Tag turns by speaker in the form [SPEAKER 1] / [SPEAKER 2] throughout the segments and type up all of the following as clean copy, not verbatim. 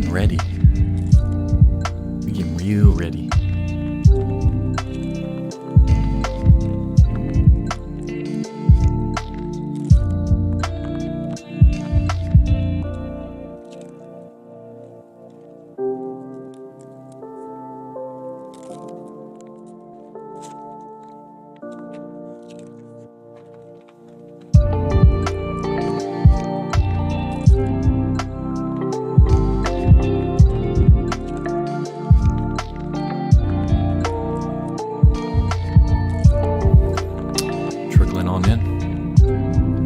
[SPEAKER 1] getting ready. We're getting real ready.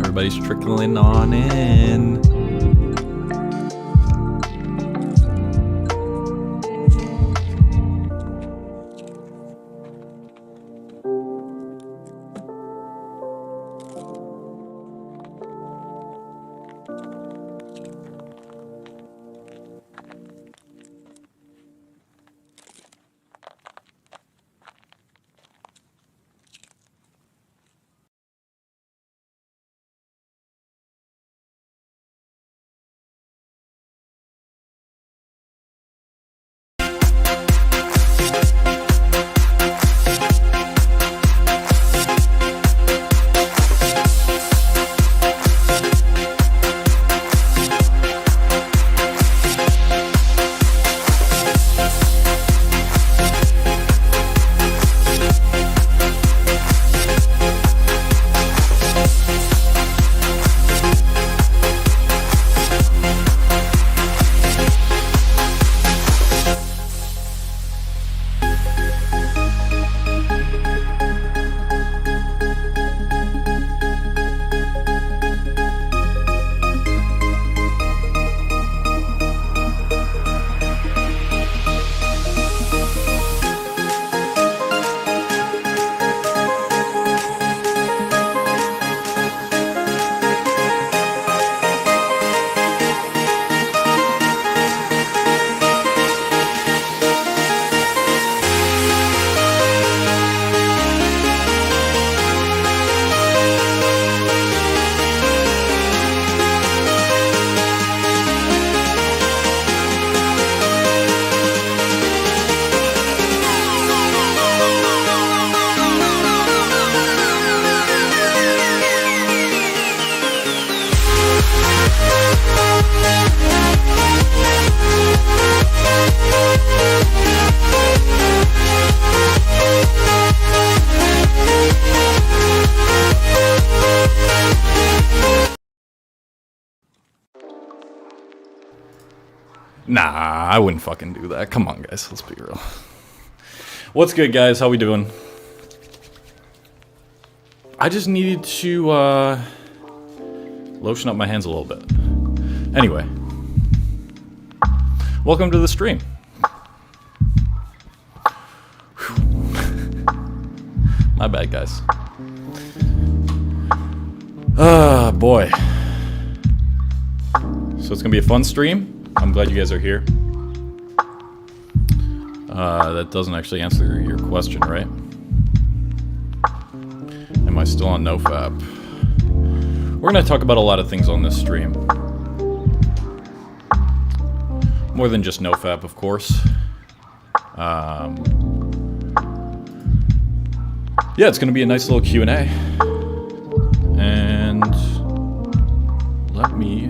[SPEAKER 1] Everybody's trickling on in. Nah, I wouldn't fucking do that. Come on, guys. Let's be real. What's good, guys? How we doing? I just needed to, lotion up my hands a little bit. Anyway. Welcome to the stream. My bad, guys. Boy. So it's gonna be a fun stream. I'm glad you guys are here. That doesn't actually answer your question, right? Am I still on NoFap? We're gonna talk about a lot of things on this stream. More than just NoFap, of course. Yeah, it's gonna be a nice little Q&A. And let me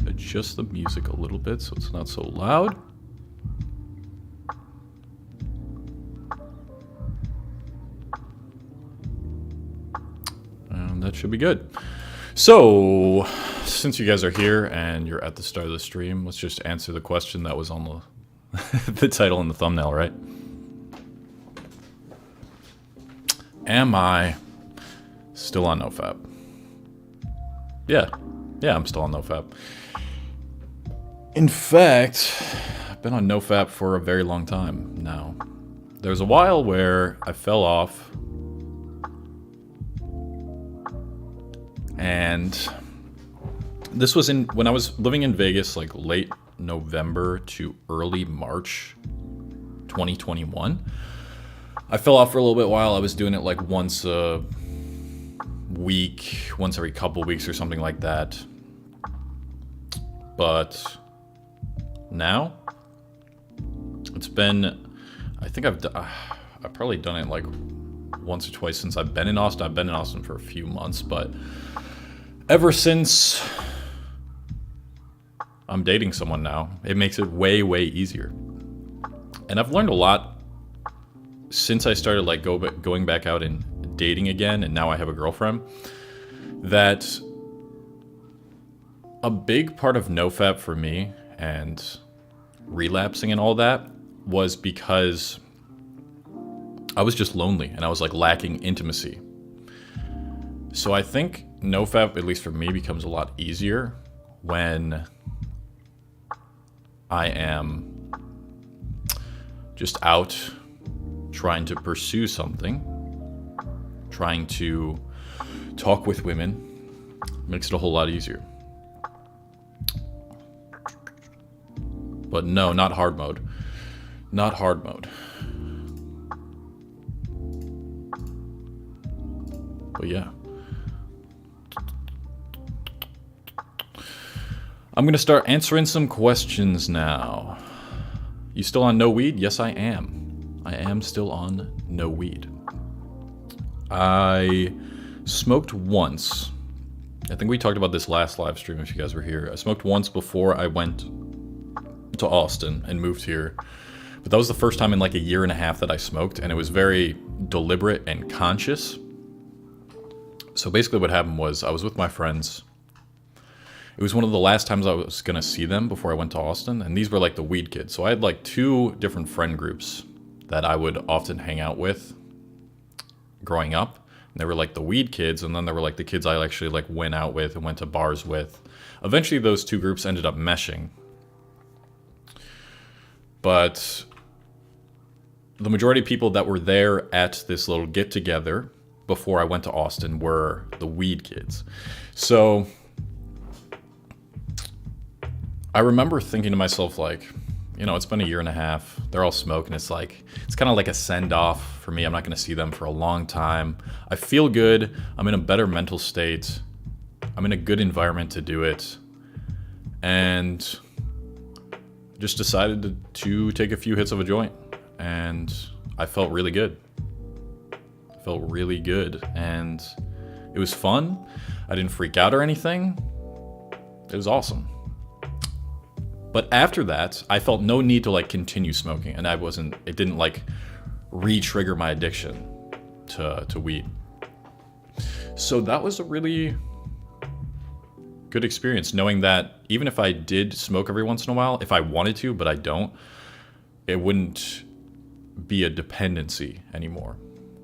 [SPEAKER 1] adjust the music a little bit so it's not so loud. And that should be good. So, since you guys are here and you're at the start of the stream, let's just answer the question that was on the, the title and the thumbnail, right? Am I still on NoFap? Yeah, I'm still on NoFap. In fact, I've been on NoFap for a very long time now. There was a while where I fell off. And this was when I was living in Vegas, like late November to early March 2021. I fell off for a little bit while. I was doing it like once a week, once every couple weeks or something like that. But now It's been, I think I've probably done it like once or twice since I've been in Austin. I've been in Austin for a few months, but ever since I'm dating someone now, it makes it way, way easier. And I've learned a lot since I started like going back out and dating again, and now I have a girlfriend, that a big part of NoFap for me and relapsing and all that was because I was just lonely and I was like lacking intimacy. So I think NoFap, at least for me, becomes a lot easier when I am just out trying to pursue something, trying to talk with women. Makes it a whole lot easier. But no, not hard mode. Not hard mode. But yeah. I'm gonna start answering some questions now. You still on no weed? Yes, I am. I am still on no weed. I smoked once. I think we talked about this last live stream if you guys were here. I smoked once before I went to Austin and moved here. But that was the first time in like a year and a half that I smoked, and it was very deliberate and conscious. So basically what happened was I was with my friends. It was one of the last times I was going to see them before I went to Austin, and these were like the weed kids. So I had like 2 different friend groups that I would often hang out with growing up. And they were like the weed kids, and then there were like the kids I actually like went out with and went to bars with. Eventually those 2 groups ended up meshing. But the majority of people that were there at this little get-together before I went to Austin were the weed kids. So I remember thinking to myself, like, you know, it's been a year and a half. They're all smoking. It's like, it's kind of like a send-off for me. I'm not going to see them for a long time. I feel good. I'm in a better mental state. I'm in a good environment to do it. And just decided to take a few hits of a joint. And I felt really good. Felt really good, and it was fun. I didn't freak out or anything. It was awesome. But after that, I felt no need to like continue smoking, and it didn't like re-trigger my addiction to weed. So that was a really good experience, knowing that even if I did smoke every once in a while, if I wanted to, but I don't, it wouldn't be a dependency anymore.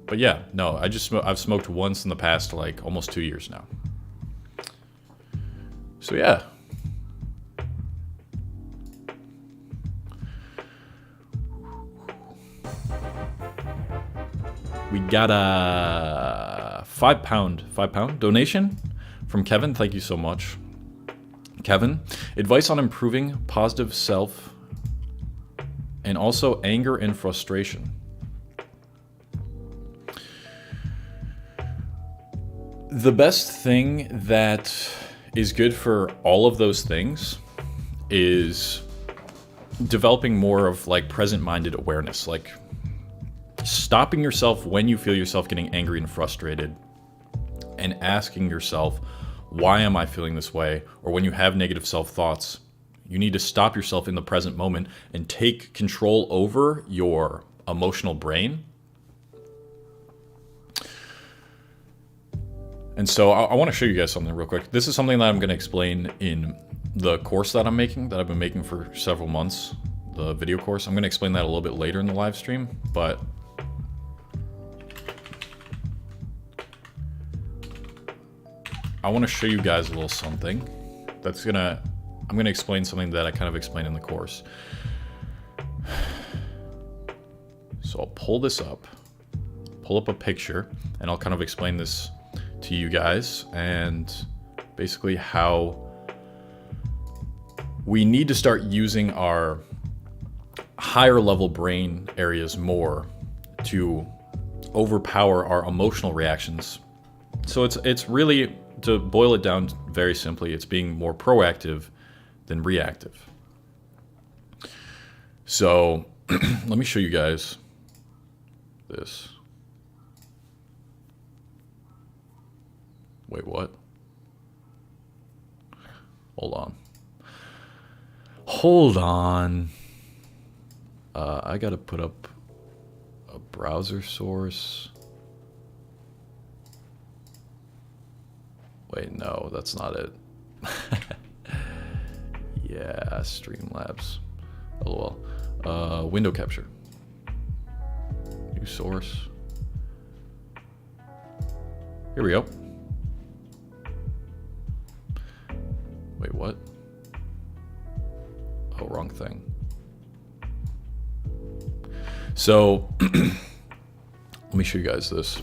[SPEAKER 1] But yeah, no, I've smoked once in the past like almost 2 years now. So yeah. We got a 5 pound donation from Kevin. Thank you so much. Kevin, advice on improving positive self and also anger and frustration. The best thing that is good for all of those things is developing more of like present-minded awareness, like stopping yourself when you feel yourself getting angry and frustrated and asking yourself, why am I feeling this way? Or when you have negative self-thoughts, you need to stop yourself in the present moment and take control over your emotional brain. And so I want to show you guys something real quick. This is something that I'm going to explain in the course that I'm making, that I've been making for several months, the video course. I'm going to explain that a little bit later in the live stream, but I want to show you guys a little something that's I'm going to explain something that I kind of explain in the course. So I'll pull this up, pull up a picture, and I'll kind of explain this to you guys, and basically how we need to start using our higher level brain areas more to overpower our emotional reactions. So it's really, to boil it down very simply, it's being more proactive than reactive. So let me show you guys this. Wait, what? Hold on. Hold on. I gotta put up a browser source. Wait, no, that's not it. Yeah, Streamlabs. LOL. Window capture. New source. Here we go. Wait, what? Oh, wrong thing. So, let me show you guys this.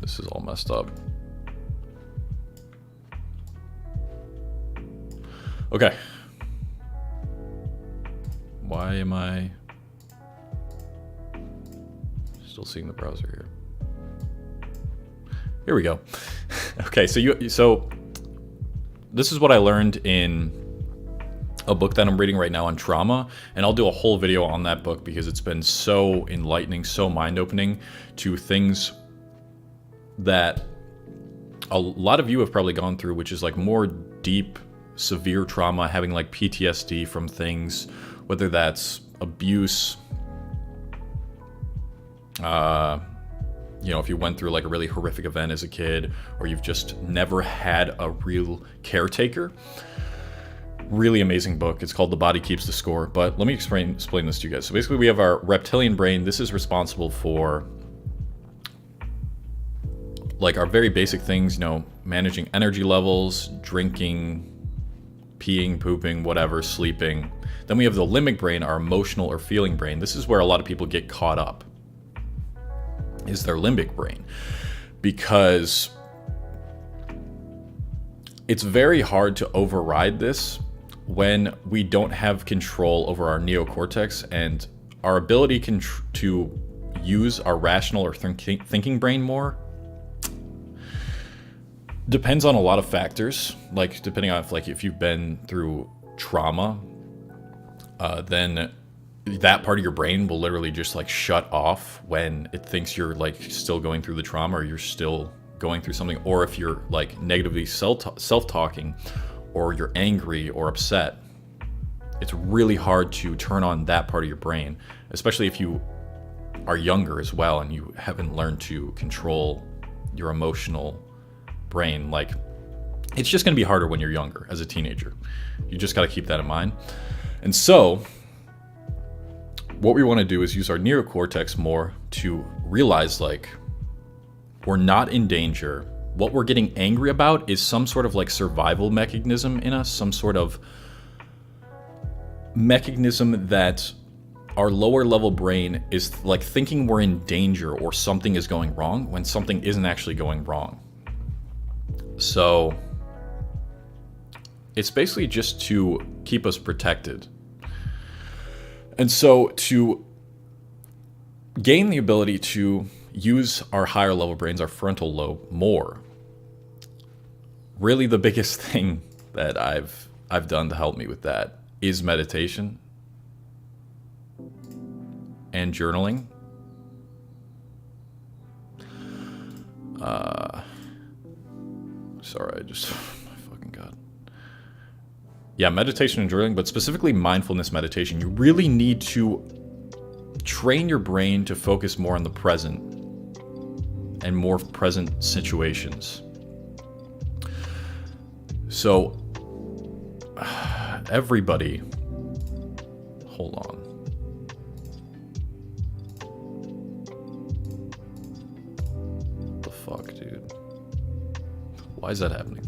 [SPEAKER 1] This is all messed up. Okay. Why am I still seeing the browser here? Here we go. Okay, so this is what I learned in a book that I'm reading right now on trauma, and I'll do a whole video on that book because it's been so enlightening, so mind-opening to things that a lot of you have probably gone through, which is like more deep, severe trauma, having like PTSD from things, whether that's abuse, you know, if you went through like a really horrific event as a kid, or you've just never had a real caretaker. Really amazing book. It's called The Body Keeps the Score. But let me explain this to you guys. So basically we have our reptilian brain. This is responsible for like our very basic things, you know, managing energy levels, drinking, peeing, pooping, whatever, sleeping. Then we have the limbic brain, our emotional or feeling brain. This is where a lot of people get caught up, is their limbic brain. Because it's very hard to override this when we don't have control over our neocortex, and our ability to use our rational or thinking brain more depends on a lot of factors, like depending on if you've been through trauma, then that part of your brain will literally just like shut off when it thinks you're like still going through the trauma, or you're still going through something, or if you're like negatively self-talking, or you're angry or upset. It's really hard to turn on that part of your brain, especially if you are younger as well and you haven't learned to control your emotional brain. Like, it's just going to be harder when you're younger as a teenager. You just got to keep that in mind. And so what we want to do is use our neocortex more to realize like we're not in danger. What we're getting angry about is some sort of like survival mechanism in us, some sort of mechanism that our lower level brain is like thinking we're in danger or something is going wrong when something isn't actually going wrong. So it's basically just to keep us protected. And so to gain the ability to use our higher level brains, our frontal lobe, more, really the biggest thing that I've done to help me with that is meditation and journaling. Sorry, I just, my fucking God. Yeah, meditation and journaling, but specifically mindfulness meditation. You really need to train your brain to focus more on the present and more present situations. So, everybody, hold on. What the fuck, dude? Why is that happening?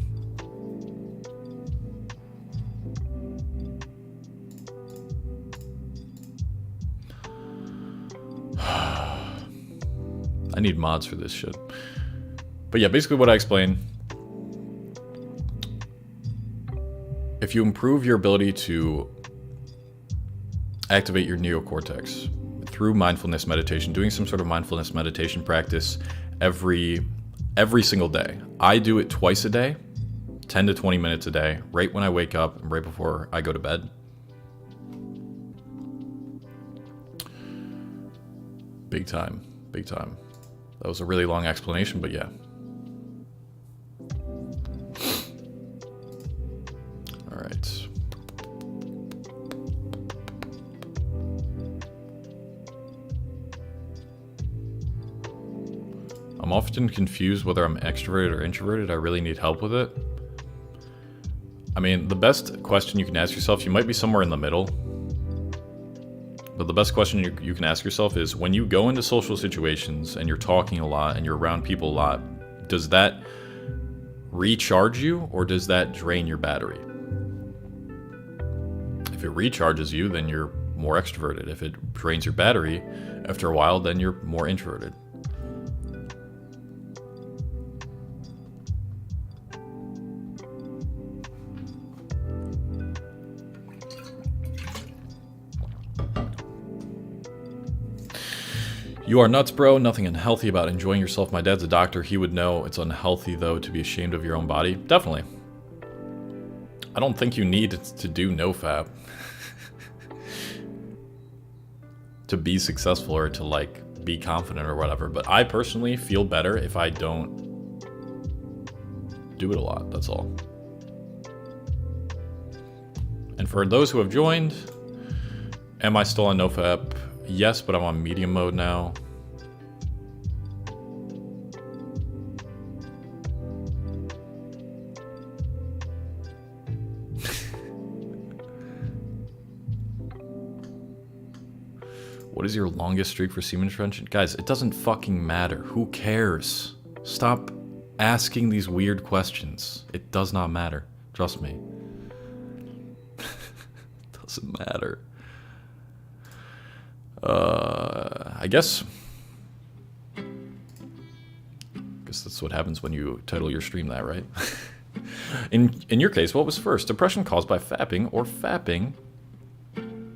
[SPEAKER 1] I need mods for this shit. But yeah, basically what I explained, if you improve your ability to activate your neocortex through mindfulness meditation, doing some sort of mindfulness meditation practice every single day. I do it twice a day, 10 to 20 minutes a day, right when I wake up and right before I go to bed. big time. Big time. That was a really long explanation, but yeah. All right. I'm often confused whether I'm extroverted or introverted. I really need help with it. I mean, the best question you can ask yourself, you might be somewhere in the middle. But the best question you can ask yourself is, when you go into social situations and you're talking a lot and you're around people a lot, does that recharge you or does that drain your battery? If it recharges you, then you're more extroverted. If it drains your battery, after a while, then you're more introverted. You are nuts, bro. Nothing unhealthy about enjoying yourself. My dad's a doctor. He would know. It's unhealthy, though, to be ashamed of your own body. Definitely. I don't think you need to do NoFap to be successful or to, like, be confident or whatever. But I personally feel better if I don't do it a lot. That's all. And for those who have joined, am I still on NoFap? Yes, but I'm on medium mode now. What is your longest streak for semen retention? Guys, it doesn't fucking matter. Who cares? Stop asking these weird questions. It does not matter. Trust me. It doesn't matter. I guess that's what happens when you title your stream that, right? In your case, what was first? Depression caused by fapping or fapping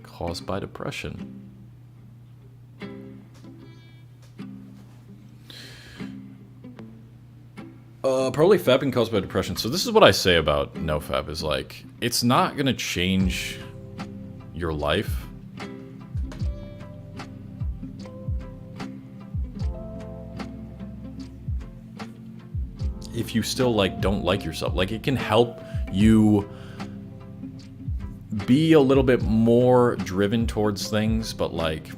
[SPEAKER 1] caused by depression? Probably fapping caused by depression. So this is what I say about NoFap is like, it's not gonna change your life. If you still like don't like yourself, like it can help you be a little bit more driven towards things, but like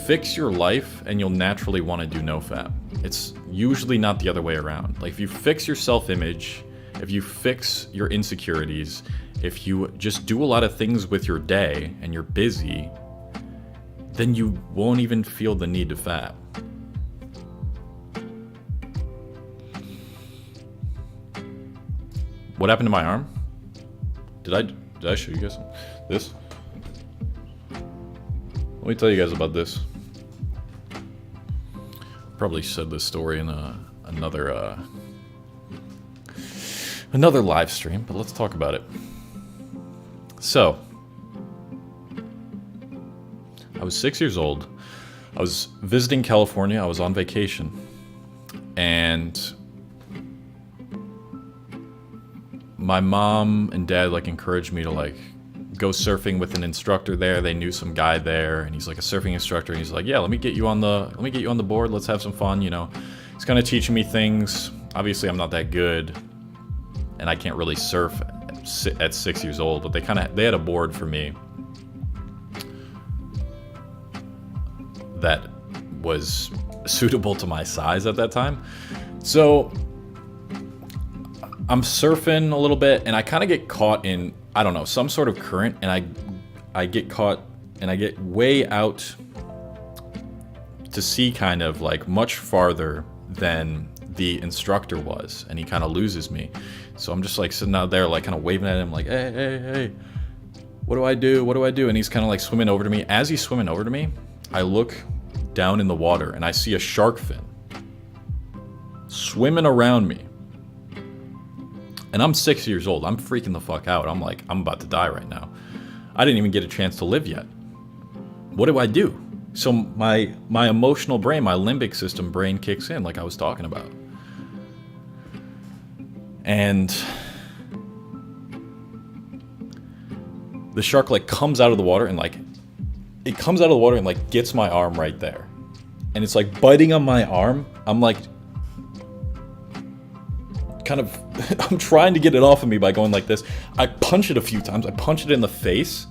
[SPEAKER 1] fix your life and you'll naturally want to do NoFap. It's usually not the other way around. Like if you fix your self-image, if you fix your insecurities, if you just do a lot of things with your day and you're busy, then you won't even feel the need to fap. What happened to my arm? Did I show you guys this? Let me tell you guys about this. Probably said this story in another live stream, but let's talk about it. So, I was 6 years old. I was visiting California. I was on vacation, and my mom and dad like encouraged me to like go surfing with an instructor there. They knew some guy there, and he's like a surfing instructor, and he's like, yeah, let me get you on the board. Let's have some fun, you know. He's kind of teaching me things. Obviously, I'm not that good, and I can't really surf at 6 years old. But they had a board for me that was suitable to my size at that time. So I'm surfing a little bit, and I kind of get caught in, I don't know, some sort of current, and I get caught, and I get way out to sea, kind of like much farther than the instructor was, and he kind of loses me. So I'm just like sitting out there, like kind of waving at him, like, hey, what do I do? What do I do? And he's kind of like swimming over to me. As he's swimming over to me, I look down in the water, and I see a shark fin swimming around me. And I'm 6 years old. I'm freaking the fuck out. I'm like, I'm about to die right now. I didn't even get a chance to live yet. What do I do? So my emotional brain, my limbic system brain kicks in, like I was talking about. And the shark like comes out of the water and like, it comes out of the water and like gets my arm right there. and it's like biting on my arm. I'm like, kind of, I'm trying to get it off of me by going like this. I punch it a few times. I punch it in the face,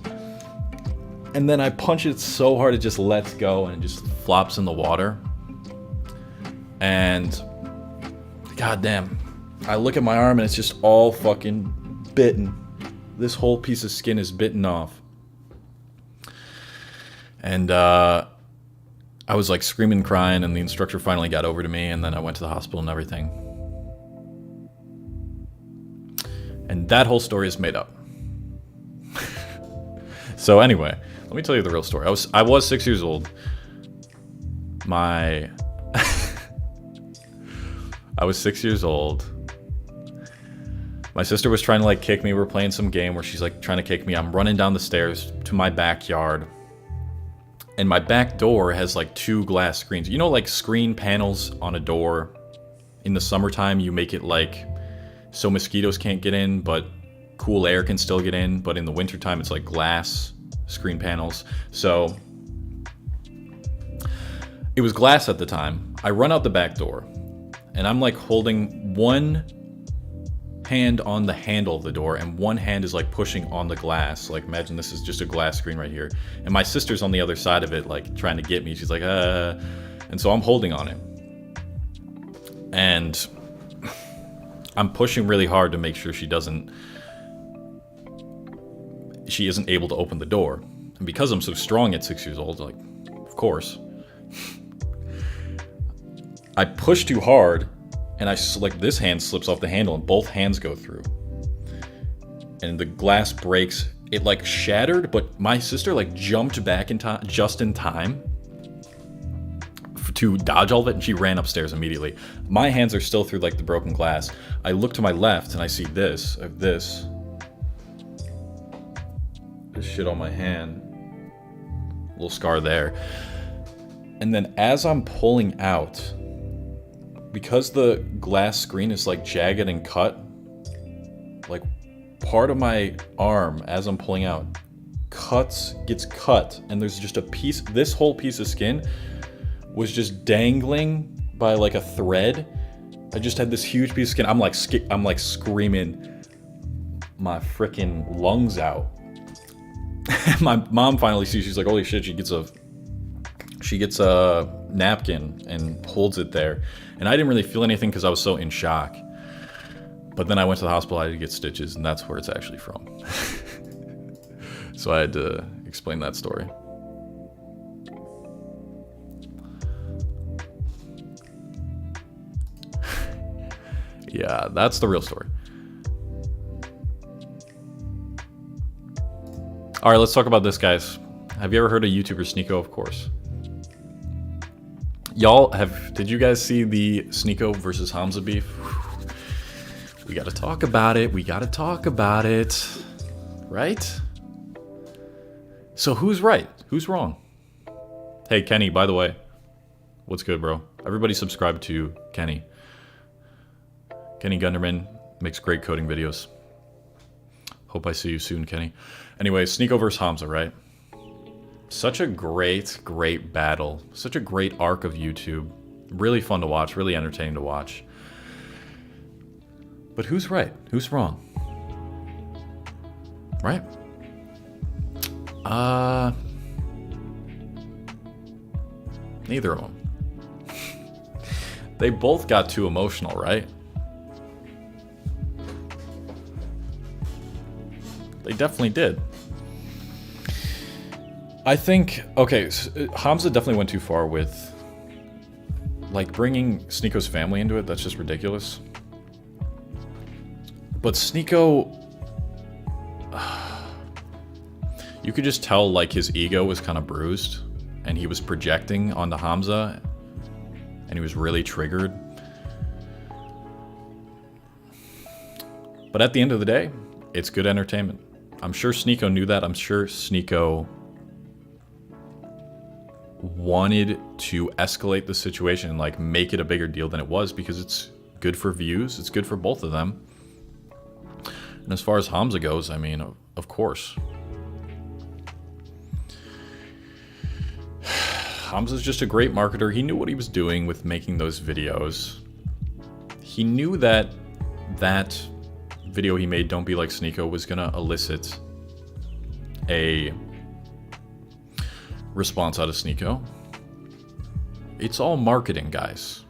[SPEAKER 1] and then I punch it so hard it just lets go and it just flops in the water. And goddamn, I look at my arm and it's just all fucking bitten. This whole piece of skin is bitten off. And I was like screaming and crying, and the instructor finally got over to me, and then I went to the hospital and everything. And that whole story is made up. So anyway, let me tell you the real story. I was 6 years old. I was 6 years old. My sister was trying to like kick me. We were playing some game where she's like trying to kick me. I'm running down the stairs to my backyard. And my back door has like 2 glass screens. You know, like screen panels on a door. In the summertime, you make it like so mosquitoes can't get in, but cool air can still get in. But in the wintertime, it's like glass screen panels. So it was glass at the time. I run out the back door, and I'm like holding one hand on the handle of the door, and one hand is like pushing on the glass. Like imagine this is just a glass screen right here, and my sister's on the other side of it, like trying to get me. She's like, and so I'm holding on it, and I'm pushing really hard to make sure she isn't able to open the door. And because I'm so strong at 6 years old, like, of course, I push too hard, and like this hand slips off the handle, and both hands go through, and the glass breaks. It like shattered, but my sister like jumped back in time, just in time to dodge all of it, and she ran upstairs immediately. My hands are still through like the broken glass. I look to my left, and I see this. I have this shit on my hand, little scar there. And then as I'm pulling out, because the glass screen is like jagged and cut, like part of my arm as I'm pulling out gets cut, and there's just a piece, this whole piece of skin was just dangling by like a thread. I just had this huge piece of skin. I'm like screaming my freaking lungs out. My mom finally sees, she's like, holy shit, she gets a napkin and holds it there. And I didn't really feel anything because I was so in shock. But then I went to the hospital, I had to get stitches, and that's where it's actually from. So I had to explain that story. Yeah, that's the real story. All right, let's talk about this, guys. Have you ever heard of YouTuber Sneeko? Of course. Did you guys see the Sneeko versus Hamza beef? We gotta talk about it. Right? So who's right? Who's wrong? Hey, Kenny, by the way. What's good, bro? Everybody subscribe to Kenny. Kenny Gunderman makes great coding videos. Hope I see you soon, Kenny. Anyway, Sneeko versus Hamza, right? Such a great battle. Such a great arc of YouTube. Really fun to watch. Really entertaining to watch. But who's right? Who's wrong? Right? Neither of them. They both got too emotional, right? They definitely did. I think, okay, Hamza definitely went too far with, like, bringing Sneeko's family into it. That's just ridiculous. But Sneeko, you could just tell, like, his ego was kind of bruised, and he was projecting onto Hamza, and he was really triggered. But at the end of the day, it's good entertainment. I'm sure Sneeko knew that. I'm sure Sneeko wanted to escalate the situation and like make it a bigger deal than it was, because it's good for views. It's good for both of them. And as far as Hamza goes, I mean, of course. Hamza's just a great marketer. He knew what he was doing with making those videos. He knew that that video he made, Don't Be Like Sneeko, was gonna elicit a response out of Sneeko. It's all marketing, guys.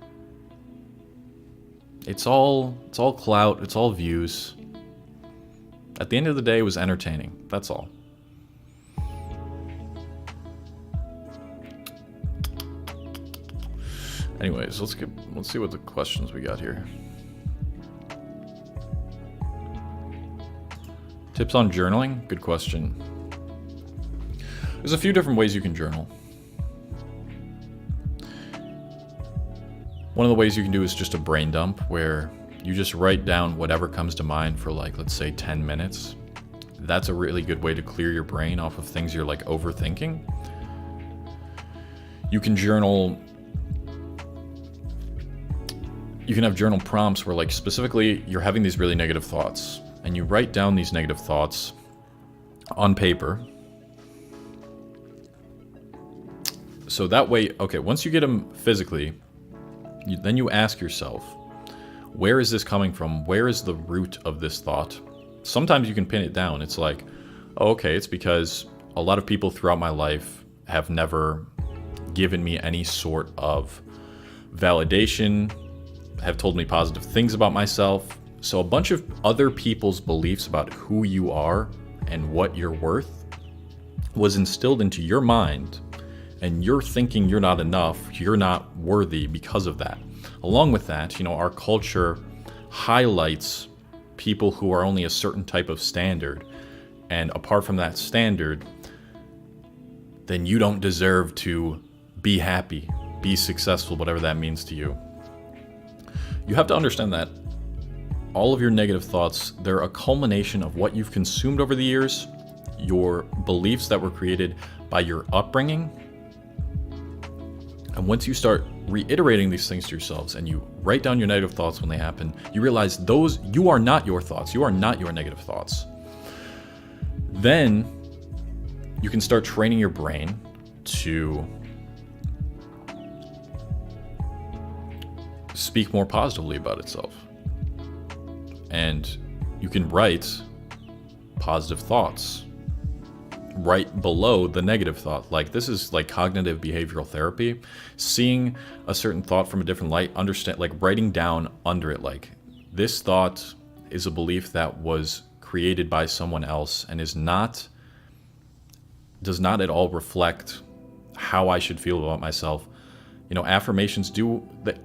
[SPEAKER 1] It's all clout, it's all views. At the end of the day, it was entertaining. That's all. Anyways, let's see what the questions we got here. Tips on journaling? Good question. There's a few different ways you can journal. One of the ways you can do is just a brain dump, where you just write down whatever comes to mind for, like, let's say 10 minutes. That's a really good way to clear your brain off of things you're, like, overthinking. You can journal. You can have journal prompts where, like, specifically you're having these really negative thoughts, and you write down these negative thoughts on paper. So that way, okay, once you get them physically, then you ask yourself, where is this coming from? Where is the root of this thought? Sometimes you can pin it down. It's like, oh, okay, it's because a lot of people throughout my life have never given me any sort of validation, have told me positive things about myself. So a bunch of other people's beliefs about who you are and what you're worth was instilled into your mind, and you're thinking you're not enough, you're not worthy because of that. Along with that, you know, our culture highlights people who are only a certain type of standard, and apart from that standard, then you don't deserve to be happy, be successful, whatever that means to you. You have to understand that all of your negative thoughts, they're a culmination of what you've consumed over the years, your beliefs that were created by your upbringing. And once you start reiterating these things to yourselves and you write down your negative thoughts when they happen, you realize you are not your thoughts. You are not your negative thoughts. Then you can start training your brain to speak more positively about itself. And you can write positive thoughts right below the negative thought. Like, this is like cognitive behavioral therapy. Seeing a certain thought from a different light, understand, like writing down under it, like, this thought is a belief that was created by someone else and does not at all reflect how I should feel about myself. You know, affirmations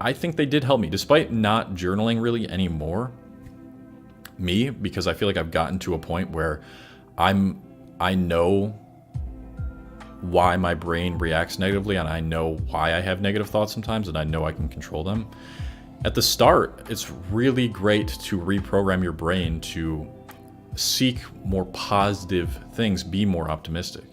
[SPEAKER 1] I think they did help me, despite not journaling really anymore. Because I feel like I've gotten to a point where I know why my brain reacts negatively, and I know why I have negative thoughts sometimes, and I know I can control them. At the start, it's really great to reprogram your brain to seek more positive things, be more optimistic.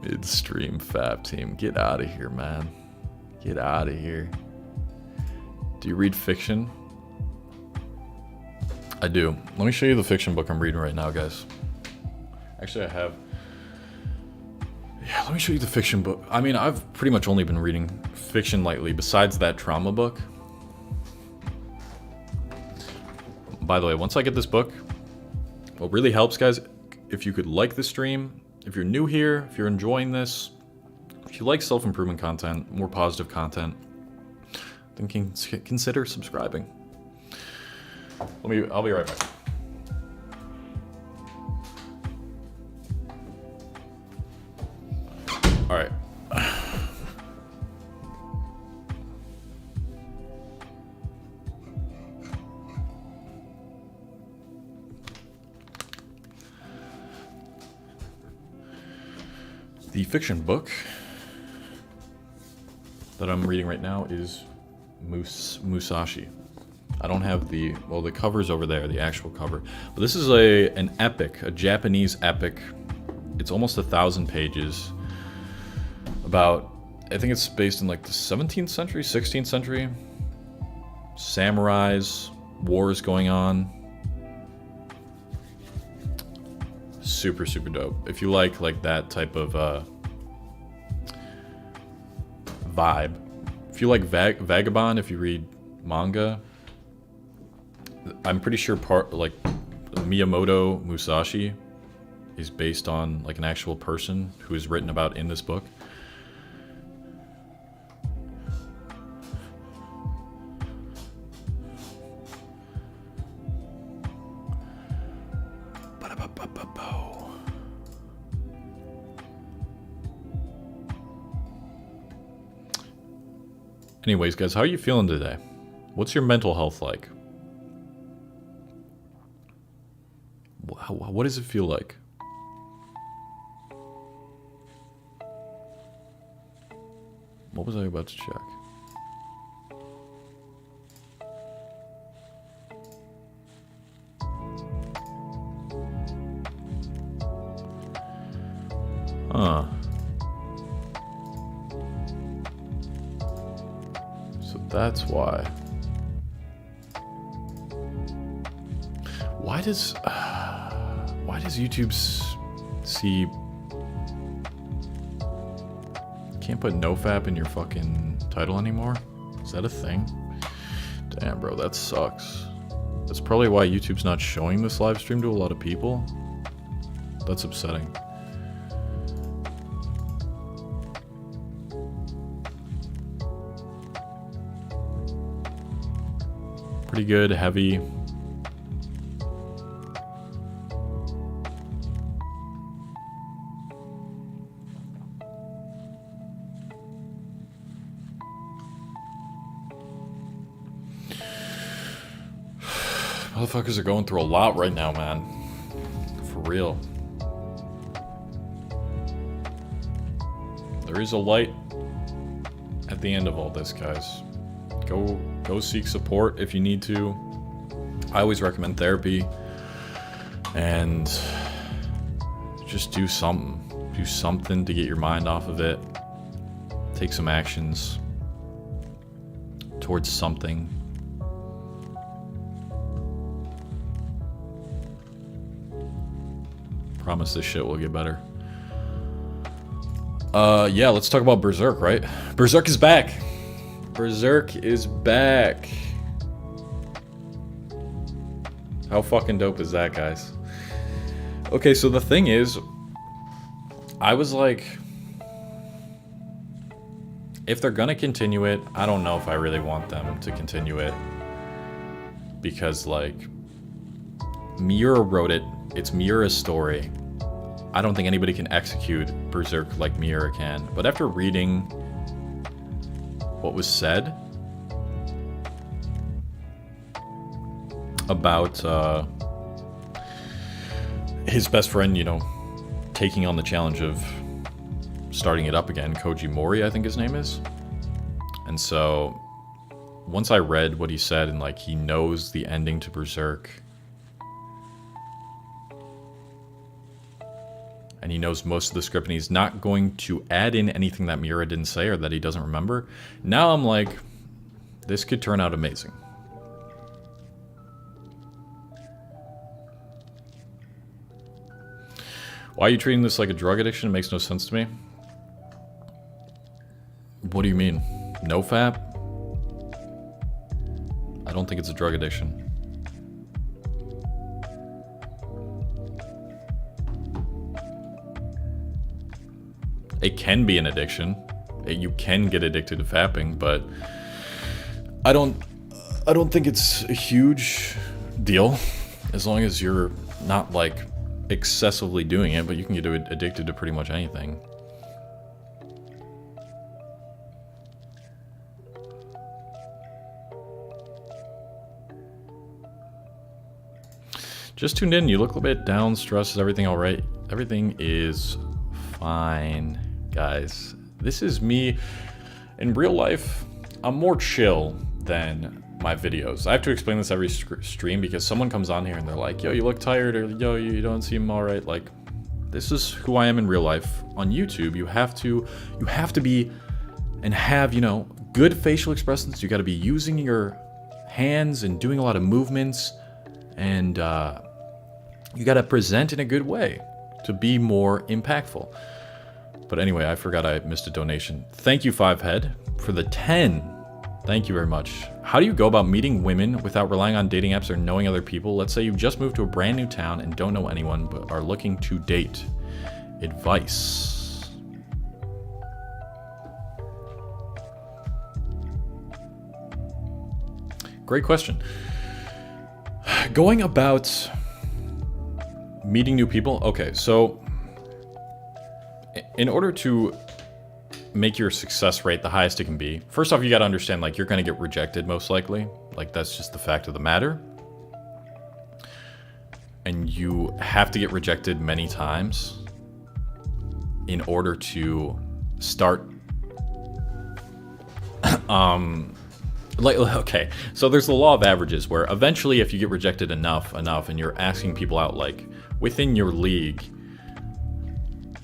[SPEAKER 1] Midstream Fap team, get out of here, man. Get out of here. Do you read fiction? I do. Let me show you the fiction book I'm reading right now, guys. Actually, I have. Yeah, let me show you the fiction book. I mean, I've pretty much only been reading fiction lately, besides that trauma book. By the way, once I get this book, what really helps, guys, if you could like the stream, if you're new here, if you're enjoying this, if you like self-improvement content, more positive content, then consider subscribing. I'll be right back. All right. The fiction book that I'm reading right now is Musashi. I don't have the cover's over there, the actual cover. But this is an epic, a Japanese epic. It's almost 1,000 pages. I think it's based in like the 17th century, 16th century. Samurais, wars going on. Super, super dope. If you like that type of vibe. If you like Vagabond, if you read manga, I'm pretty sure Miyamoto Musashi is based on like an actual person who is written about in this book. Anyways, guys, how are you feeling today? What's your mental health like? What does it feel like? What was I about to check? Huh. So that's why. Why does YouTube see... Can't put NoFap in your fucking title anymore? Is that a thing? Damn, bro, that sucks. That's probably why YouTube's not showing this live stream to a lot of people. That's upsetting. Pretty good, heavy. Motherfuckers are going through a lot right now, man. For real. There is a light at the end of all this, guys. Go seek support if you need to. I always recommend therapy. And just do something. Do something to get your mind off of it. Take some actions towards something. Promise this shit will get better. Yeah, let's talk about Berserk, right? Berserk is back. Berserk is back. How fucking dope is that, guys? Okay, so the thing is, I was like, if they're gonna continue it, I don't know if I really want them to continue it. Because, like, Miura wrote it. It's Miura's story. I don't think anybody can execute Berserk like Miura can. But after reading what was said about his best friend, you know, taking on the challenge of starting it up again, Koji Mori, I think his name is. And so once I read what he said and like he knows the ending to Berserk, and he knows most of the script, and he's not going to add in anything that Miura didn't say or that he doesn't remember. Now I'm like, this could turn out amazing. Why are you treating this like a drug addiction? It makes no sense to me. What do you mean? NoFap? I don't think it's a drug addiction. It can be an addiction. You can get addicted to fapping, but I don't think it's a huge deal as long as you're not like excessively doing it, but you can get addicted to pretty much anything. Just tuned in. You look a bit down, stressed. Is everything all right? Everything is fine, guys. This is me. In real life, I'm more chill than my videos. I have to explain this every stream because someone comes on here and they're like, yo, you look tired, or yo, you don't seem all right. Like, this is who I am in real life. On YouTube, you have to be and have, you know, good facial expressions. You got to be using your hands and doing a lot of movements, and you got to present in a good way to be more impactful. But anyway, I forgot I missed a donation. Thank you, Fivehead, for the 10. Thank you very much. How do you go about meeting women without relying on dating apps or knowing other people? Let's say you've just moved to a brand new town and don't know anyone but are looking to date. Advice. Great question. Going about meeting new people. Okay, so in order to make your success rate the highest it can be, first off, you got to understand, like, you're going to get rejected most likely. Like, that's just the fact of the matter. And you have to get rejected many times in order to start like, okay, so there's the law of averages, where eventually if you get rejected enough and you're asking people out, like, within your league,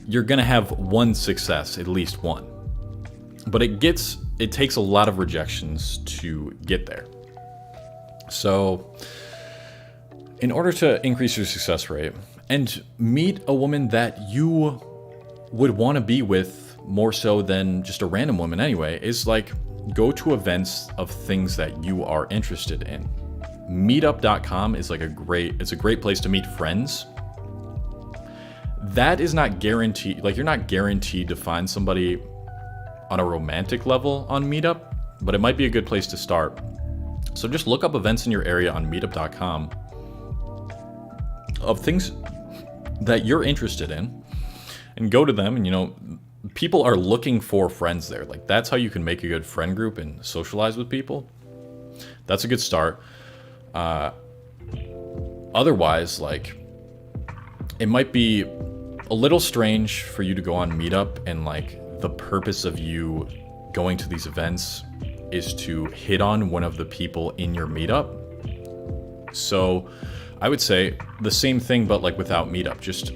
[SPEAKER 1] you're gonna have one success, at least one. But it takes a lot of rejections to get there. So in order to increase your success rate and meet a woman that you would want to be with more so than just a random woman anyway, is like, go to events of things that you are interested in. Meetup.com is like it's a great place to meet friends. That is not guaranteed, like, you're not guaranteed to find somebody on a romantic level on Meetup, but it might be a good place to start. So just look up events in your area on meetup.com of things that you're interested in and go to them. And, you know, people are looking for friends there. Like, that's how you can make a good friend group and socialize with people. That's a good start. Otherwise, like, it might be a little strange for you to go on Meetup and, like, the purpose of you going to these events is to hit on one of the people in your meetup. So I would say the same thing, but, like, without Meetup. Just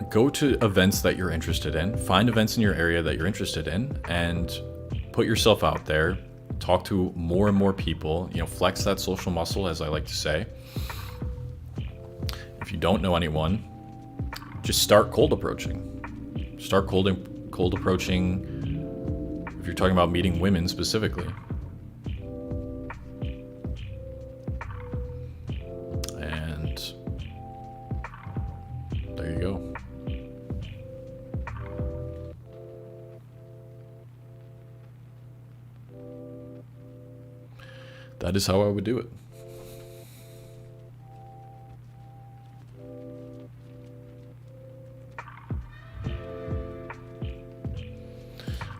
[SPEAKER 1] go to events that you're interested in, find events in your area that you're interested in, and put yourself out there. Talk to more and more people, you know, flex that social muscle, as I like to say. If you don't know anyone, just start cold approaching. Start cold approaching if you're talking about meeting women specifically. And there you go. That is how I would do it.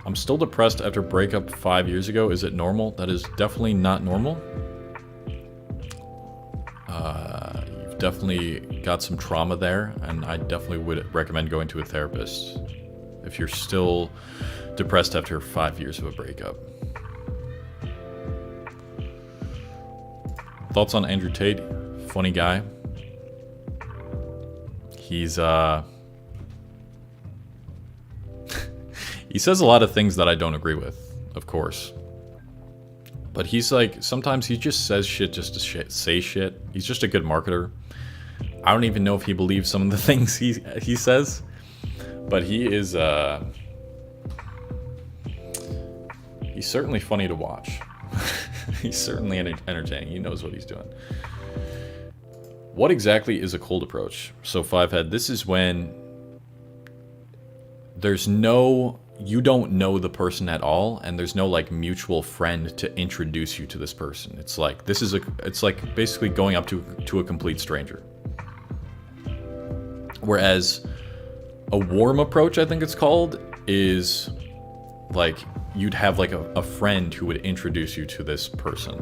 [SPEAKER 1] I'm still depressed after breakup 5 years ago. Is it normal? That is definitely not normal. You've definitely got some trauma there, and I definitely would recommend going to a therapist if you're still depressed after 5 years of a breakup. Thoughts on Andrew Tate? Funny guy. He's he says a lot of things that I don't agree with, of course. But he's like, sometimes he just says shit just to say shit. He's just a good marketer. I don't even know if he believes some of the things he says. But he is, he's certainly funny to watch. He's certainly entertaining. He knows what he's doing. What exactly is a cold approach? So Fivehead, this is when you don't know the person at all, and there's no, like, mutual friend to introduce you to this person. It's like, it's like basically going up to a complete stranger. Whereas a warm approach, I think it's called, is like you'd have like a friend who would introduce you to this person.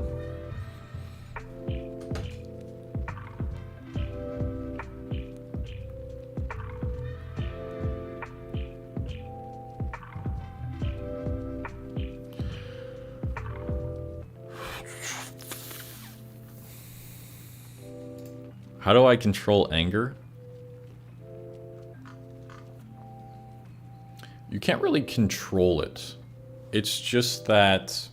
[SPEAKER 1] How do I control anger? can't really control it. It's just that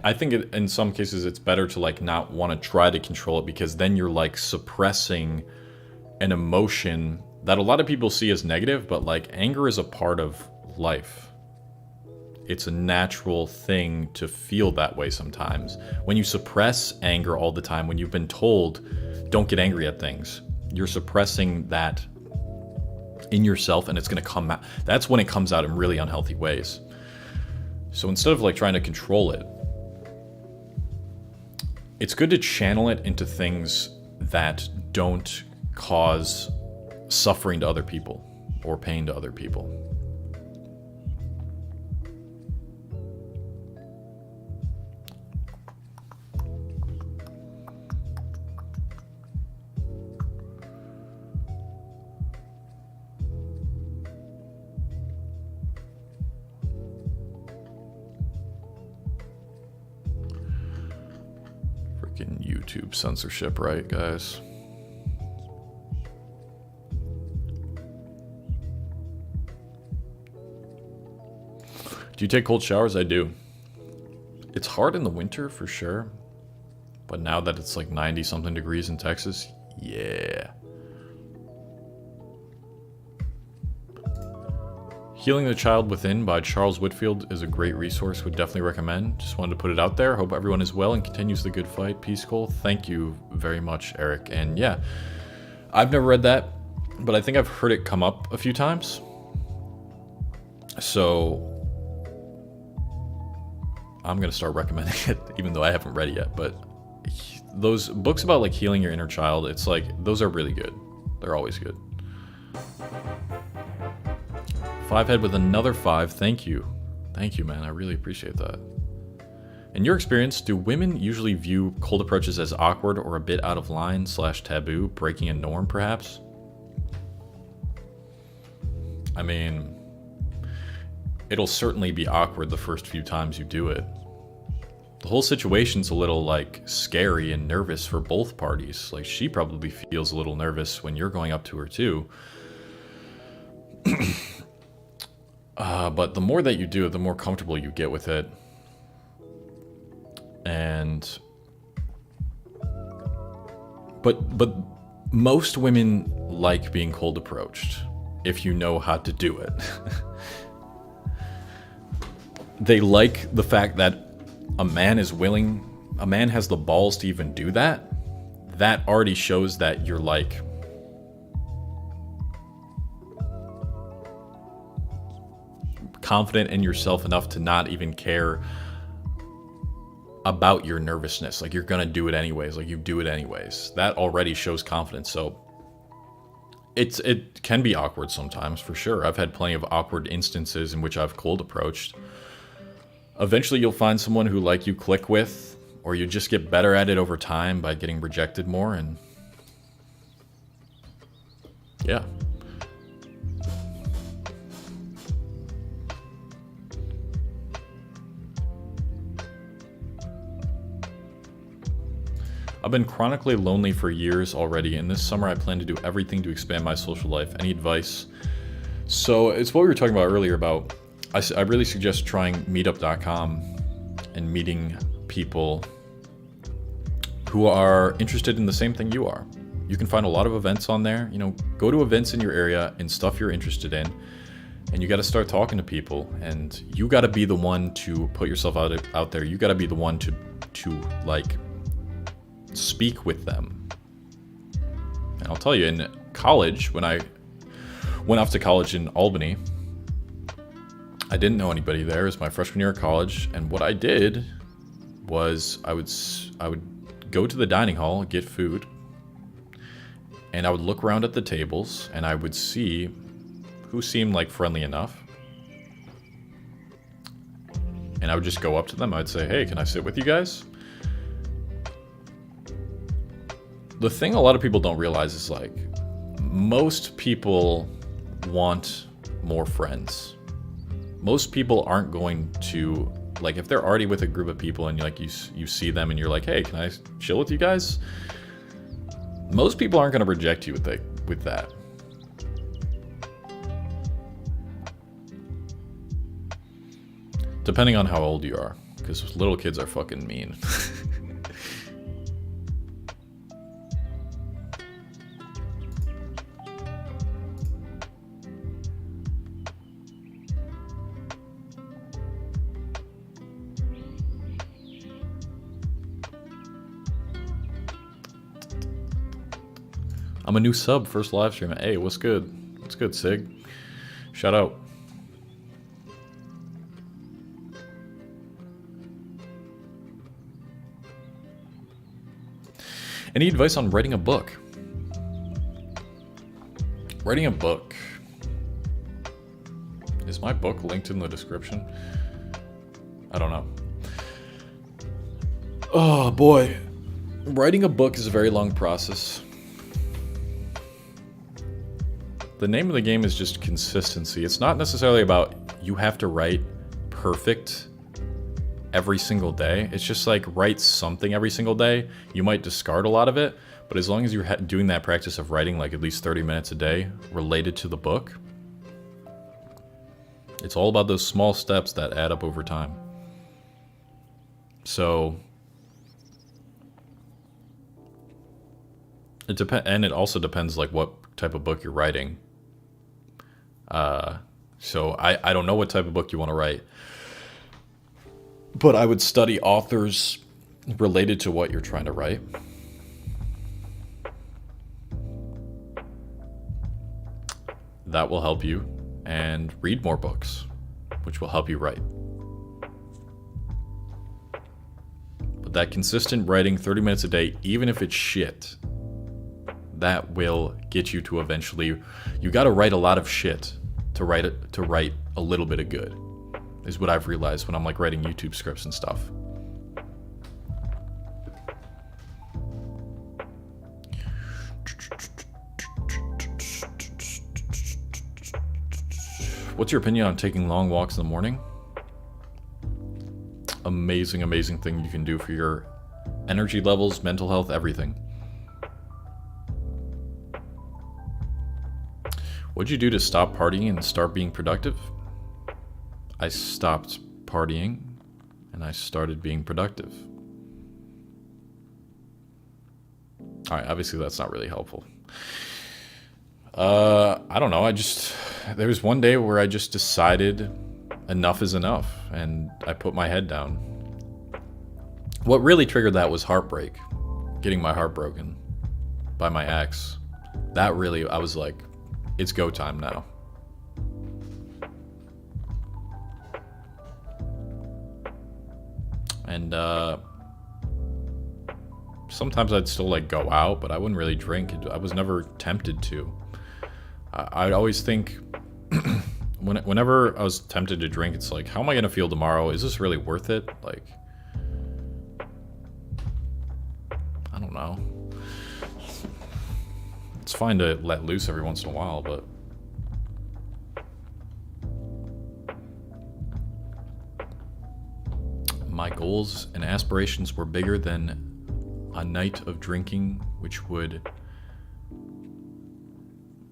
[SPEAKER 1] I think in some cases it's better to like not want to try to control it, because then you're like suppressing an emotion that a lot of people see as negative, but like anger is a part of life. It's a natural thing to feel that way sometimes. When you suppress anger all the time, when you've been told don't get angry at things, you're suppressing that in yourself, and it's going to come out. That's when it comes out in really unhealthy ways. So instead of like trying to control it, it's good to channel it into things that don't cause suffering to other people or pain to other people. YouTube censorship, right, guys? Do you take cold showers? I do. It's hard in the winter for sure, but now that it's like 90 something degrees in Texas, yeah. Healing the Child Within by Charles Whitfield is a great resource. Would definitely recommend. Just wanted to put it out there. Hope everyone is well and continues the good fight. Peace, Cole. Thank you very much, Eric. And yeah, I've never read that, but I think I've heard it come up a few times. So I'm going to start recommending it, even though I haven't read it yet. But those books about like healing your inner child, it's like, those are really good. They're always good. 5head with another 5. Thank you. Thank you, man. I really appreciate that. In your experience, do women usually view cold approaches as awkward or a bit out of line / taboo, breaking a norm perhaps? I mean, it'll certainly be awkward the first few times you do it. The whole situation's a little like scary and nervous for both parties. Like she probably feels a little nervous when you're going up to her too. But the more that you do it, the more comfortable you get with it. And but most women like being cold approached if you know how to do it. They like the fact that a man has the balls to even do that. That already shows that you're like confident in yourself enough to not even care about your nervousness. Like you're gonna do it anyways. Like you do it anyways. That already shows confidence. So it can be awkward sometimes for sure. I've had plenty of awkward instances in which I've cold approached. Eventually you'll find someone who like you click with, or you just get better at it over time by getting rejected more, and yeah. I've been chronically lonely for years already, and this summer I plan to do everything to expand my social life. Any advice? So it's what we were talking about earlier about, I really suggest trying meetup.com and meeting people who are interested in the same thing you are. You can find a lot of events on there. You know, go to events in your area and stuff you're interested in, and you got to start talking to people, and you got to be the one to put yourself out there. You got to be the one to like speak with them. And I'll tell you, in college, when I went off to college in Albany, I didn't know anybody there. It was my freshman year of college, and what I did was I would go to the dining hall, get food, and I would look around at the tables, and I would see who seemed like friendly enough, and I would just go up to them. I'd say, hey, can I sit with you guys? The thing a lot of people don't realize is like, most people want more friends. Most people aren't going to, like, if they're already with a group of people and like you see them and you're like, hey, can I chill with you guys? Most people aren't going to reject you with that. Depending on how old you are, because little kids are fucking mean. I'm a new sub, first live stream. Hey, what's good? What's good, Sig? Shout out. Any advice on writing a book? Writing a book. Is my book linked in the description? I don't know. Oh boy. Writing a book is a very long process. The name of the game is just consistency. It's not necessarily about you have to write perfect every single day. It's just like write something every single day. You might discard a lot of it, but as long as you're doing that practice of writing like at least 30 minutes a day related to the book, it's all about those small steps that add up over time. So it depends, and it also depends like what type of book you're writing. So I don't know what type of book you want to write, but I would study authors related to what you're trying to write. That will help you, and read more books, which will help you write. But that consistent writing, 30 minutes a day, even if it's shit, that will get you to eventually. You got to write a lot of shit to write a little bit of good, is what I've realized when I'm like writing YouTube scripts and stuff. What's your opinion on taking long walks in the morning? Amazing, amazing thing you can do for your energy levels, mental health, everything. What'd you do to stop partying and start being productive? I stopped partying and I started being productive. All right, obviously that's not really helpful. I don't know. There was one day where I just decided enough is enough and I put my head down. What really triggered that was heartbreak, getting my heart broken by my ex. That really, I was like, it's go time now. And sometimes I'd still like go out, but I wouldn't really drink. I was never tempted to. I'd always think, whenever I was tempted to drink, it's like, how am I gonna feel tomorrow? Is this really worth it? Like, I don't know. It's fine to let loose every once in a while, but my goals and aspirations were bigger than a night of drinking, which would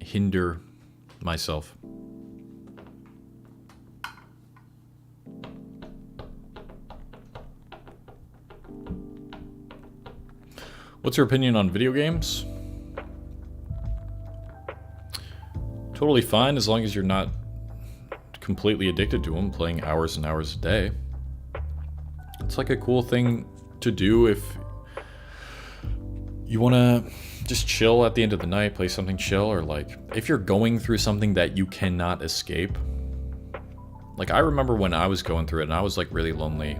[SPEAKER 1] hinder myself. What's your opinion on video games? Totally fine as long as you're not completely addicted to them, playing hours and hours a day. It's like a cool thing to do if you want to just chill at the end of the night, play something chill, or like if you're going through something that you cannot escape. Like I remember when I was going through it and I was like really lonely.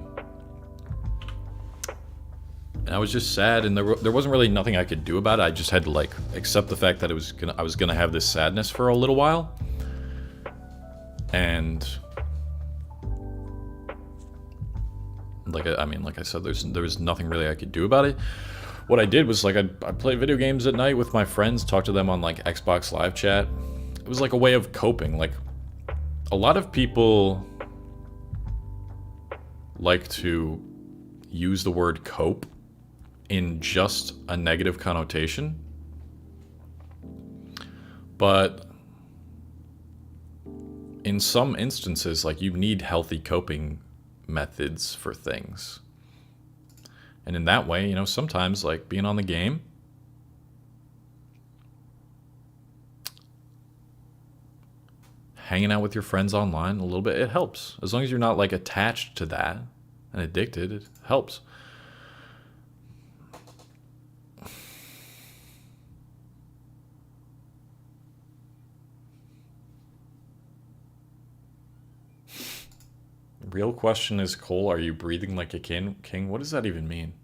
[SPEAKER 1] And I was just sad, and there wasn't really nothing I could do about it. I just had to like accept the fact that I was gonna have this sadness for a little while. And like I said, there was nothing really I could do about it. What I did was like I'd play video games at night with my friends, talk to them on like Xbox Live Chat. It was like a way of coping. Like a lot of people like to use the word cope in just a negative connotation. But in some instances, like, you need healthy coping methods for things. And in that way, you know, sometimes, like, being on the game, hanging out with your friends online a little bit, it helps. As long as you're not, like, attached to that and addicted, it helps. Real question is, Cole, are you breathing like a king? What does that even mean?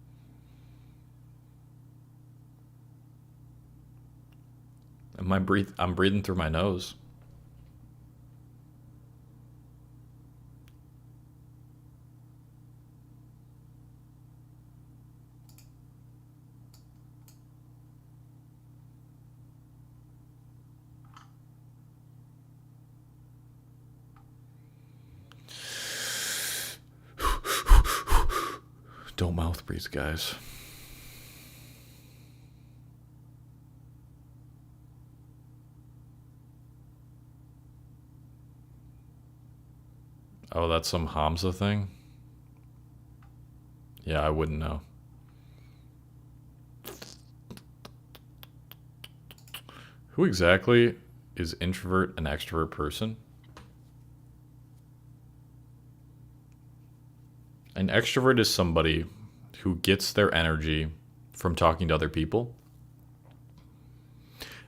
[SPEAKER 1] I'm breathing through my nose. Don't mouth breathe, guys. Oh, that's some Hamza thing? Yeah, I wouldn't know. Who exactly is introvert and extrovert person? An extrovert is somebody who gets their energy from talking to other people.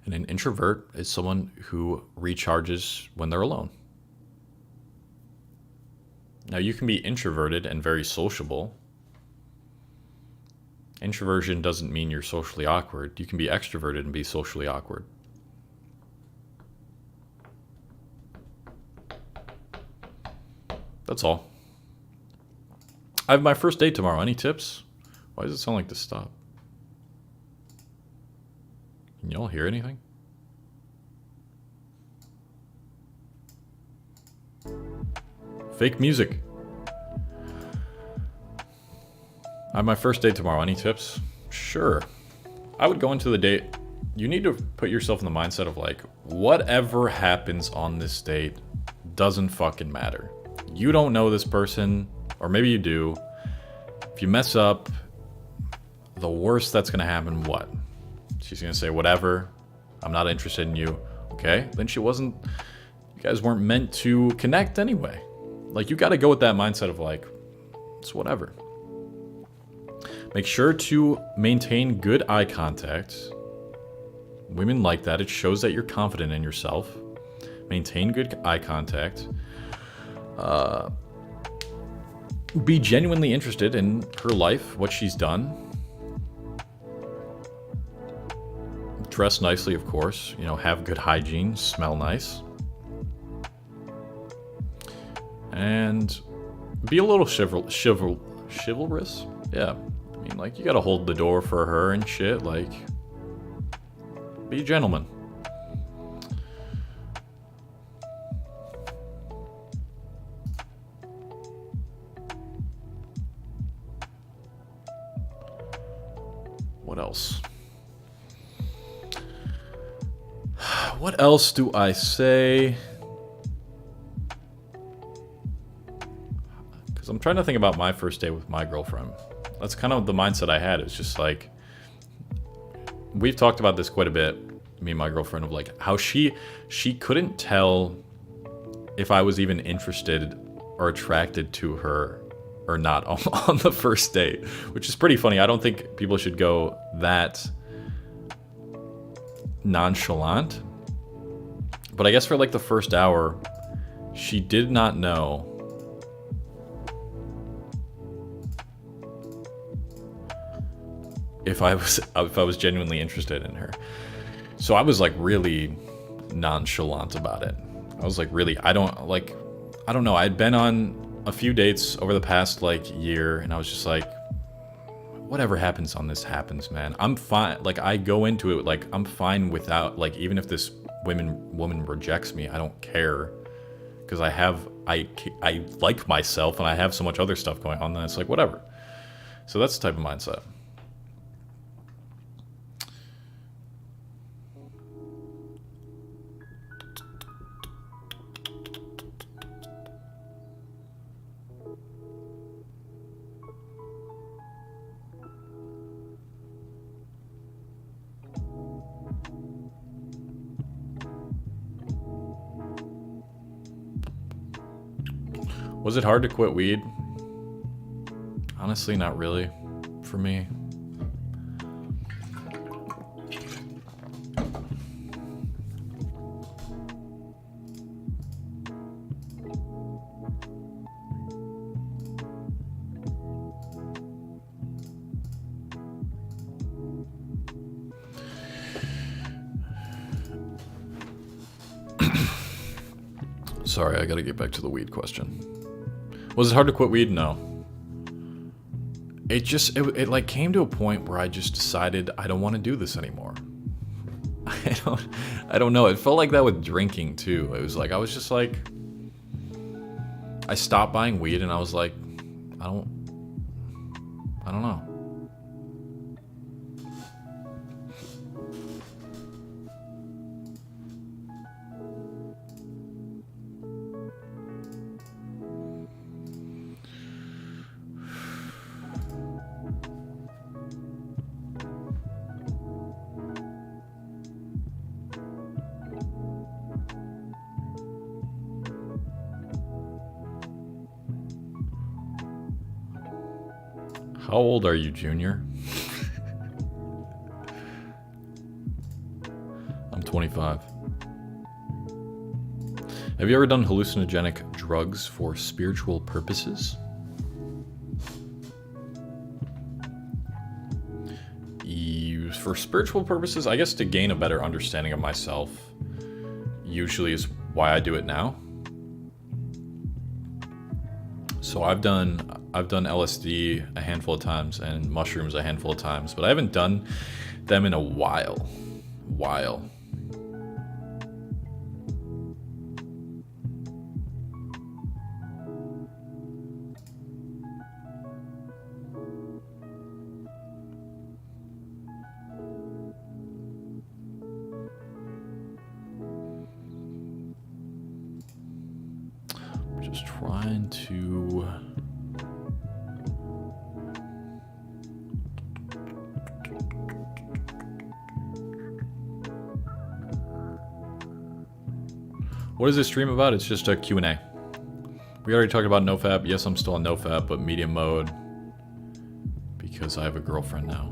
[SPEAKER 1] And an introvert is someone who recharges when they're alone. Now, you can be introverted and very sociable. Introversion doesn't mean you're socially awkward. You can be extroverted and be socially awkward. That's all. I have my first date tomorrow. Any tips? Why does it sound like this stop? Can y'all hear anything? Fake music. I have my first date tomorrow. Any tips? Sure. I would go into the date. You need to put yourself in the mindset of, like, whatever happens on this date doesn't fucking matter. You don't know this person, or maybe you do. If you mess up, the worst that's gonna happen, what? She's gonna say, whatever, I'm not interested in you. Okay, then you guys weren't meant to connect anyway. Like, you gotta go with that mindset of, like, it's whatever. Make sure to maintain good eye contact. Women like that. It shows that you're confident in yourself. Maintain good eye contact. Be genuinely interested in her life, what she's done. Dress nicely, of course. You know, have good hygiene, smell nice. And be a little chivalrous. Yeah. I mean, like, you gotta hold the door for her and shit. Like, be a gentleman. What else? What else do I say? Because I'm trying to think about my first date with my girlfriend. That's kind of the mindset I had. It's just like, we've talked about this quite a bit, me and my girlfriend, of like how she couldn't tell if I was even interested or attracted to her or not on the first date, which is pretty funny. I don't think people should go that nonchalant. But I guess for like the first hour, she did not know if I was genuinely interested in her. So I was like really nonchalant about it. I was like, really, I don't know. I'd been on a few dates over the past like year, and I was just like, whatever happens on this happens, man. I'm fine. Like, I go into it like I'm fine without, like, even if this woman rejects me, I don't care, because I like myself and I have so much other stuff going on. Then it's like, whatever. So that's the type of mindset. Was it hard to quit weed? Honestly, not really, for me. Sorry, I gotta get back to the weed question. Was it hard to quit weed? No. It like came to a point where I just decided I don't want to do this anymore. I don't know. It felt like that with drinking too. It was like I was just like I stopped buying weed and I was like I don't know. How old are you, Junior? I'm 25. Have you ever done hallucinogenic drugs for spiritual purposes? For spiritual purposes, I guess to gain a better understanding of myself, usually is why I do it now. So I've done LSD a handful of times and mushrooms a handful of times, but I haven't done them in a while. Just trying to... What is this stream about? It's just a Q&A. We already talked about NoFap. Yes, I'm still on NoFap, but medium mode. Because I have a girlfriend now.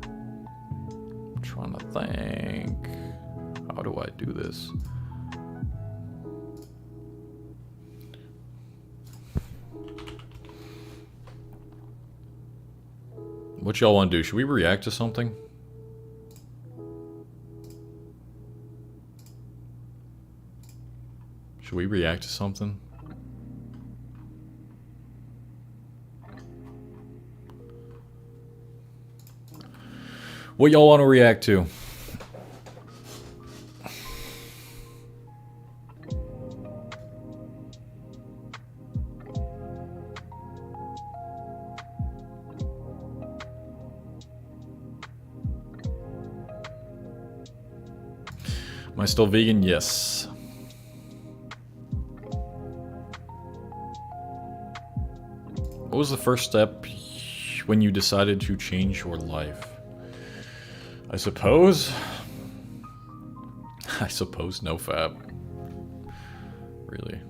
[SPEAKER 1] I'm trying to think. How do I do this? What y'all want to do? Should we react to something? Should we react to something? What y'all want to react to? Am I still vegan? Yes. What was the first step when you decided to change your life? I suppose NoFap. Really.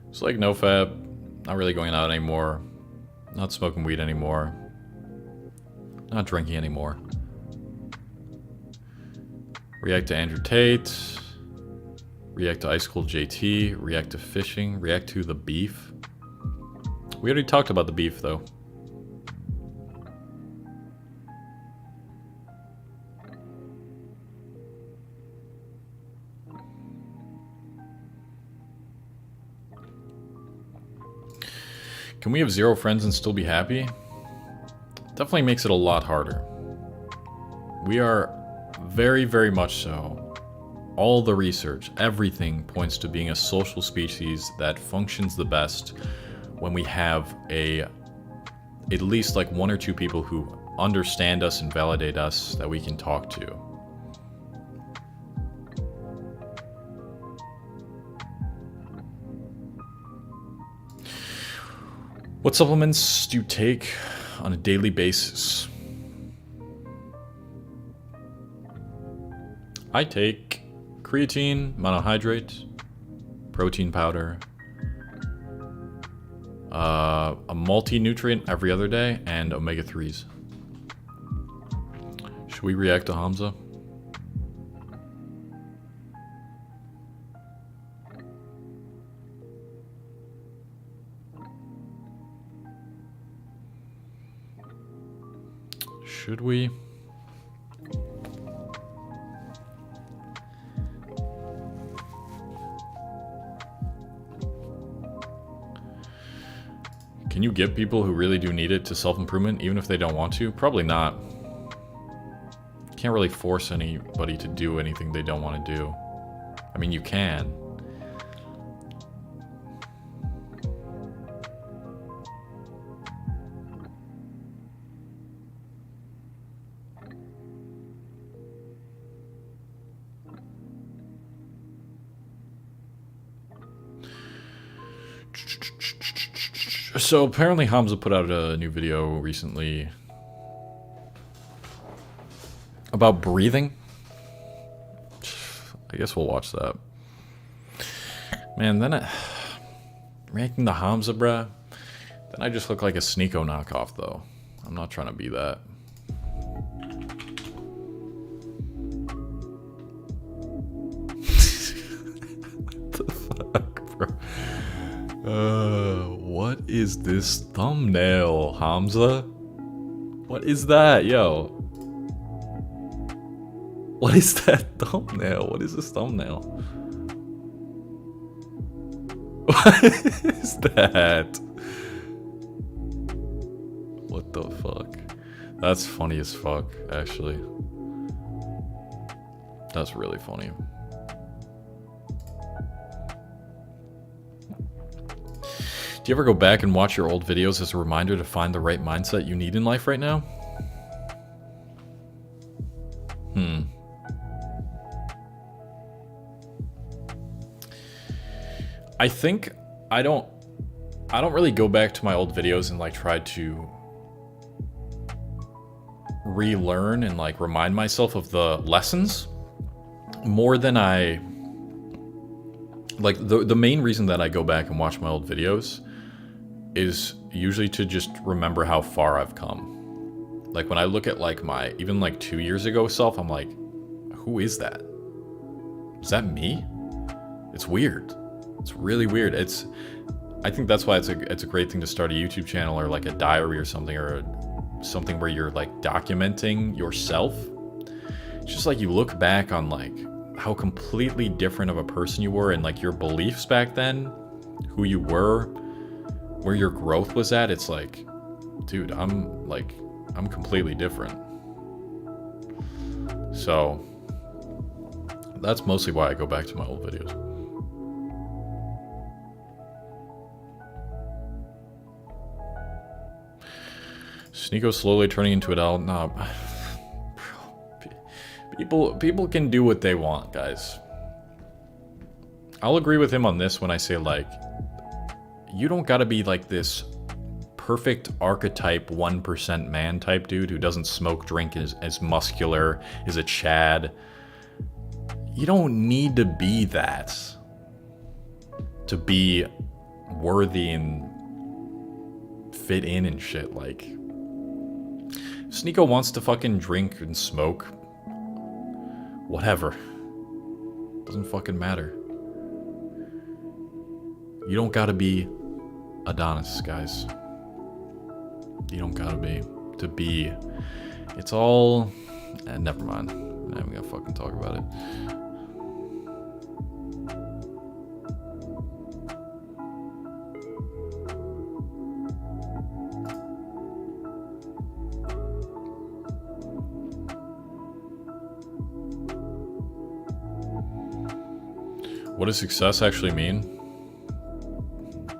[SPEAKER 1] It's like NoFap, not really going out anymore, not smoking weed anymore, not drinking anymore. React to Andrew Tate, react to Ice Cold JT, react to fishing, react to the beef. We already talked about the beef though. Can we have 0 friends and still be happy? Definitely makes it a lot harder. We are very, very much so. All the research, everything points to being a social species that functions the best when we have at least like 1 or 2 people who understand us and validate us that we can talk to. What supplements do you take on a daily basis? I take creatine, monohydrate, protein powder, A multi-nutrient every other day, and omega-3s. Should we react to Hamza? Should we? Can you get people who really do need it to self-improvement, even if they don't want to? Probably not. Can't really force anybody to do anything they don't want to do. I mean, you can. So apparently Hamza put out a new video recently about breathing. I guess we'll watch that. Man, then reacting to Hamza, bruh. Then I just look like a Sneeko knockoff, though. I'm not trying to be that. What the fuck, bro? What is this thumbnail, Hamza? What is that, yo? What is that thumbnail? What is this thumbnail? What is that? What the fuck? That's funny as fuck, actually. That's really funny. Do you ever go back and watch your old videos as a reminder to find the right mindset you need in life right now? I think I don't really go back to my old videos and like try to relearn and like remind myself of the lessons more than I like the main reason that I go back and watch my old videos is usually to just remember how far I've come. Like when I look at like my even like 2 years ago self, I'm like, who is that? Is that me? It's weird. It's really weird. I think that's why it's a great thing to start a YouTube channel or like a diary or something where you're like documenting yourself. It's just like you look back on like how completely different of a person you were and like your beliefs back then, who you were, where your growth was at. It's like, dude, I'm completely different. So that's mostly why I go back to my old videos. Sneeko slowly turning into an adult. Nah, people can do what they want, guys. I'll agree with him on this when I say like, you don't gotta be like this perfect archetype 1% man type dude who doesn't smoke, drink, is muscular, is a Chad. You don't need to be that to be worthy and fit in and shit. Like, Sneeko wants to fucking drink and smoke, whatever. Doesn't fucking matter. You don't gotta be Adonis, guys. You don't gotta be. To be. It's all... never mind. I'm not even gonna fucking talk about it. What does success actually mean?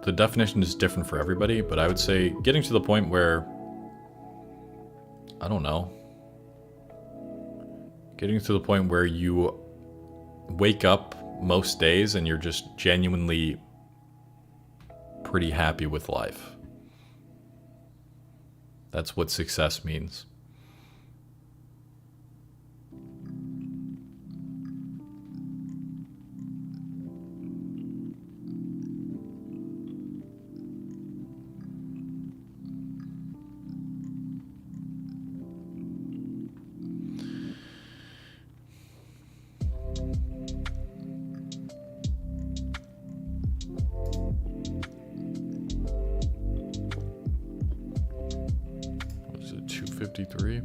[SPEAKER 1] The definition is different for everybody, but I would say getting to the point where, I don't know, getting to the point where you wake up most days and you're just genuinely pretty happy with life. That's what success means. 253.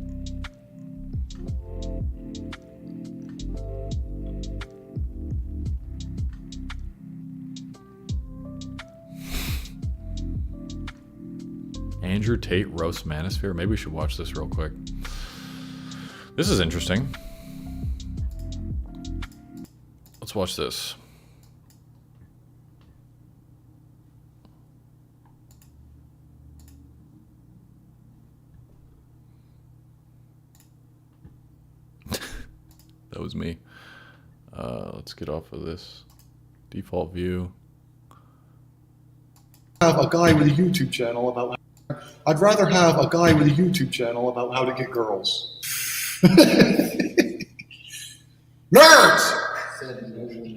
[SPEAKER 1] Andrew Tate roast Manosphere. Maybe we should watch this real quick. This is interesting. Let's watch this. That was me. Let's get off of this. Default view.
[SPEAKER 2] Have a guy with a YouTube channel about. I'd rather have a guy with a YouTube channel about how to get girls. Nerds!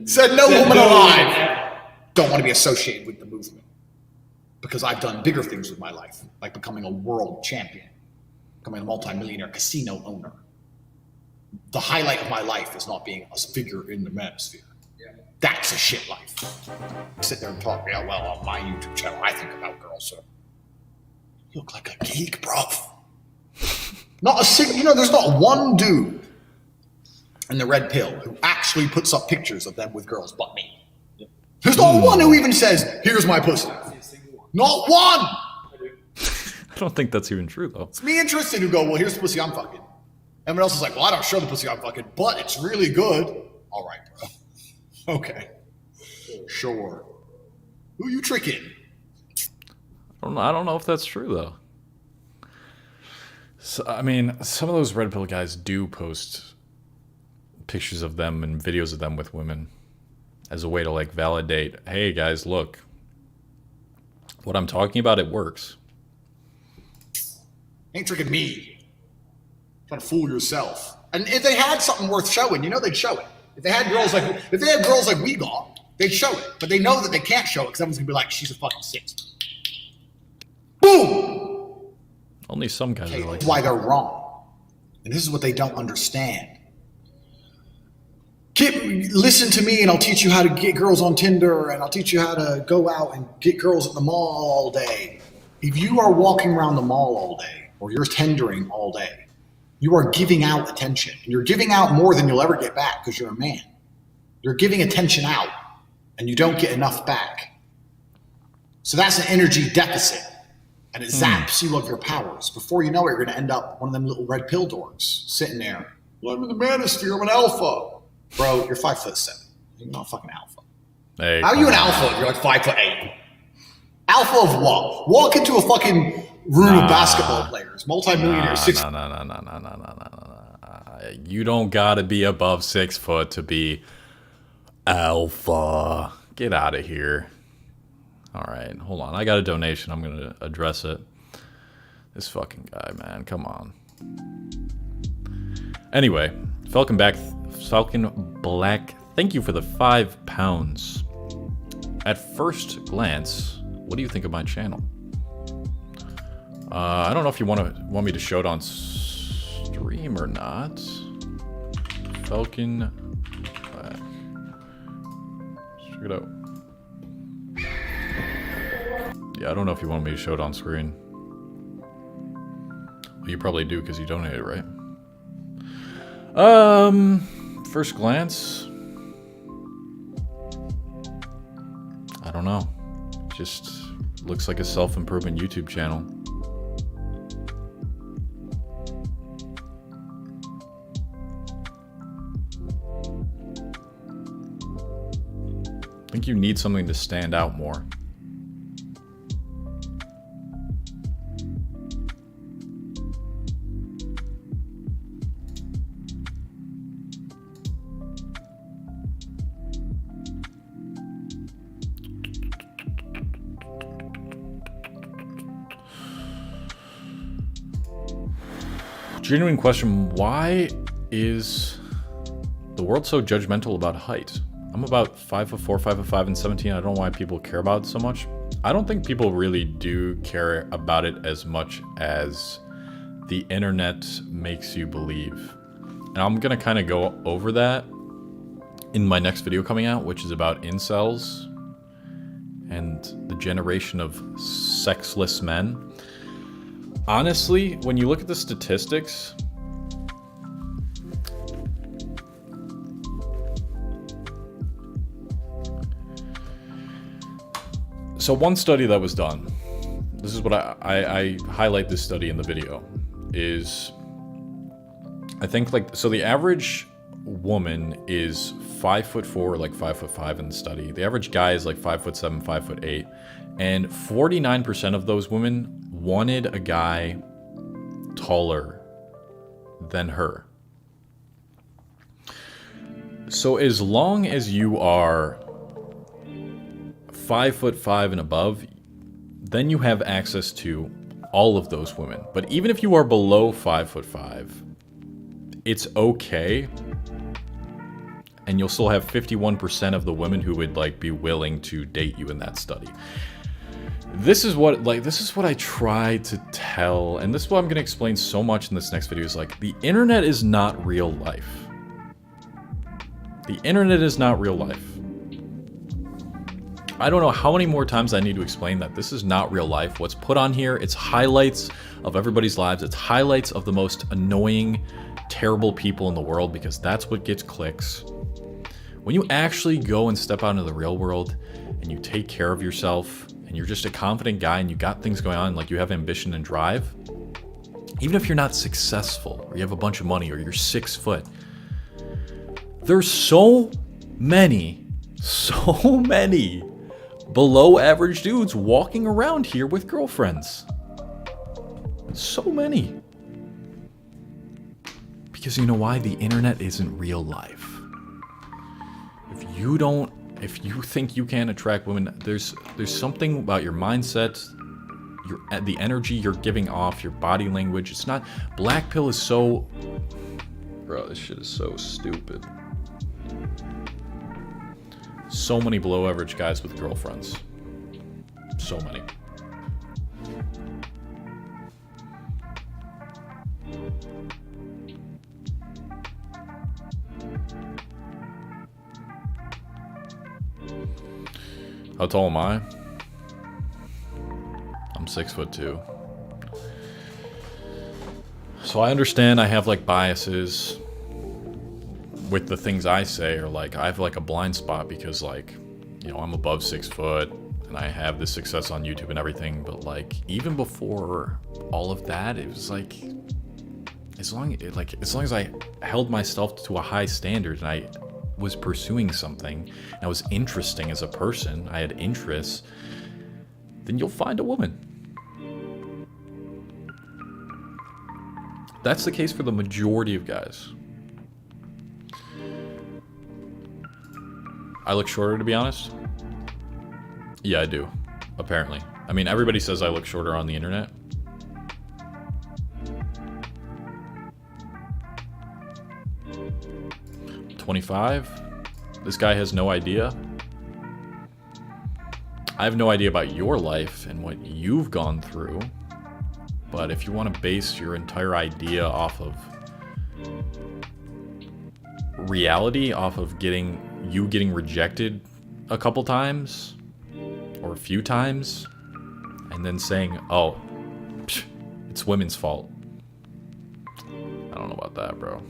[SPEAKER 2] Said no woman alive. Don't want to be associated with the movement. Because I've done bigger things with my life, like becoming a world champion, becoming a multi-millionaire casino owner. The highlight of my life is not being a figure in the manosphere. That's a shit life. Sit there and talk, yeah, well, on my YouTube channel, I think about girls, so. You look like a geek, bro. Not a single, there's not one dude in the red pill who actually puts up pictures of them with girls but me. There's not one who even says, here's my pussy. Not one!
[SPEAKER 1] I don't think that's even true, though.
[SPEAKER 2] It's me and Tristan who go, well, here's the pussy I'm fucking. Everyone else is like, well, I don't show the pussy I'm fucking, but it's really good. All right, bro. Okay. Sure. Who you tricking?
[SPEAKER 1] I don't know if that's true, though. So, I mean, some of those red pill guys do post pictures of them and videos of them with women as a way to, like, validate, hey, guys, look. What I'm talking about, it works.
[SPEAKER 2] Ain't tricking me. Trying to fool yourself. And if they had something worth showing, they'd show it. If they had girls like we got, they'd show it. But they know that they can't show it because everyone's gonna be like, she's a fucking 6. Boom!
[SPEAKER 1] Only some guys are like
[SPEAKER 2] That's why they're wrong. And this is what they don't understand. Listen to me and I'll teach you how to get girls on Tinder and I'll teach you how to go out and get girls at the mall all day. If you are walking around the mall all day or you're tendering all day, you are giving out attention. And you're giving out more than you'll ever get back because you're a man. You're giving attention out and you don't get enough back. So that's an energy deficit. And it zaps you of your powers. Before you know it, you're going to end up one of them little red pill dorks sitting there. Well, I'm in the manosphere. I'm an alpha. Bro, you're 5'7". You're not fucking alpha.
[SPEAKER 1] Hey,
[SPEAKER 2] how are you an alpha if you're like 5'8"? Alpha of what? Walk into a fucking room of basketball players, multi-millionaires.
[SPEAKER 1] You don't gotta be above 6 foot to be alpha. Get out of here. All right, hold on. I got a donation. I'm gonna address it. This fucking guy, man. Come on. Anyway, Falcon Black. Thank you for the £5. At first glance, what do you think of my channel? I don't know if you want me to show it on stream or not. Falcon Black. Check it out. Yeah, I don't know if you want me to show it on screen. Well, you probably do because you donated, right? First glance, I don't know. Just looks like a self-improvement YouTube channel. I think you need something to stand out more. Genuine question, why is the world so judgmental about height? I'm about 5'4", 5'5", and 17. I don't know why people care about it so much. I don't think people really do care about it as much as the internet makes you believe. And I'm gonna kind of go over that in my next video coming out, which is about incels and the generation of sexless men. Honestly, when you look at the statistics, so one study that was done, this is what I highlight this study in the video, is I think like, so the average woman is 5'4", like 5'5" in the study. The average guy is like 5'7", 5'8", and 49% of those women wanted a guy taller than her. So as long as you are 5'5" and above, then you have access to all of those women. But even if you are below 5'5", it's okay, and you'll still have 51% of the women who would like be willing to date you in that study. This is what I try to tell, and this is what I'm going to explain so much in this next video, is like, the internet is not real life. The internet is not real life. I don't know how many more times I need to explain that this is not real life. What's put on here, it's highlights of everybody's lives. It's highlights of the most annoying, terrible people in the world, because that's what gets clicks. When you actually go and step out into the real world and you take care of yourself and you're just a confident guy and you got things going on, like you have ambition and drive, even if you're not successful or you have a bunch of money or you're 6 foot, there's so many below average dudes walking around here with girlfriends. So many. Because you know why? The internet isn't real life. If you think you can attract women, there's something about your mindset, the energy you're giving off, your body language. It's not, black pill is so, bro, this shit is so stupid. So many below average guys with girlfriends. So many. How tall am I? I'm 6'2". So I understand I have like biases with the things I say, or like I have like a blind spot because, like, you know, I'm above 6 foot and I have this success on YouTube and everything, but like even before all of that, it was like as long as I held myself to a high standard and I was pursuing something, I was interesting as a person, I had interests, then you'll find a woman. That's the case for the majority of guys. I look shorter, to be honest. Yeah, I do. Apparently. I mean, everybody says I look shorter on the internet. $25. This guy has no idea. I have no idea about your life and what you've gone through. But if you want to base your entire idea off of reality, off of getting rejected a couple times or a few times, and then saying, oh, it's women's fault. I don't know about that, bro.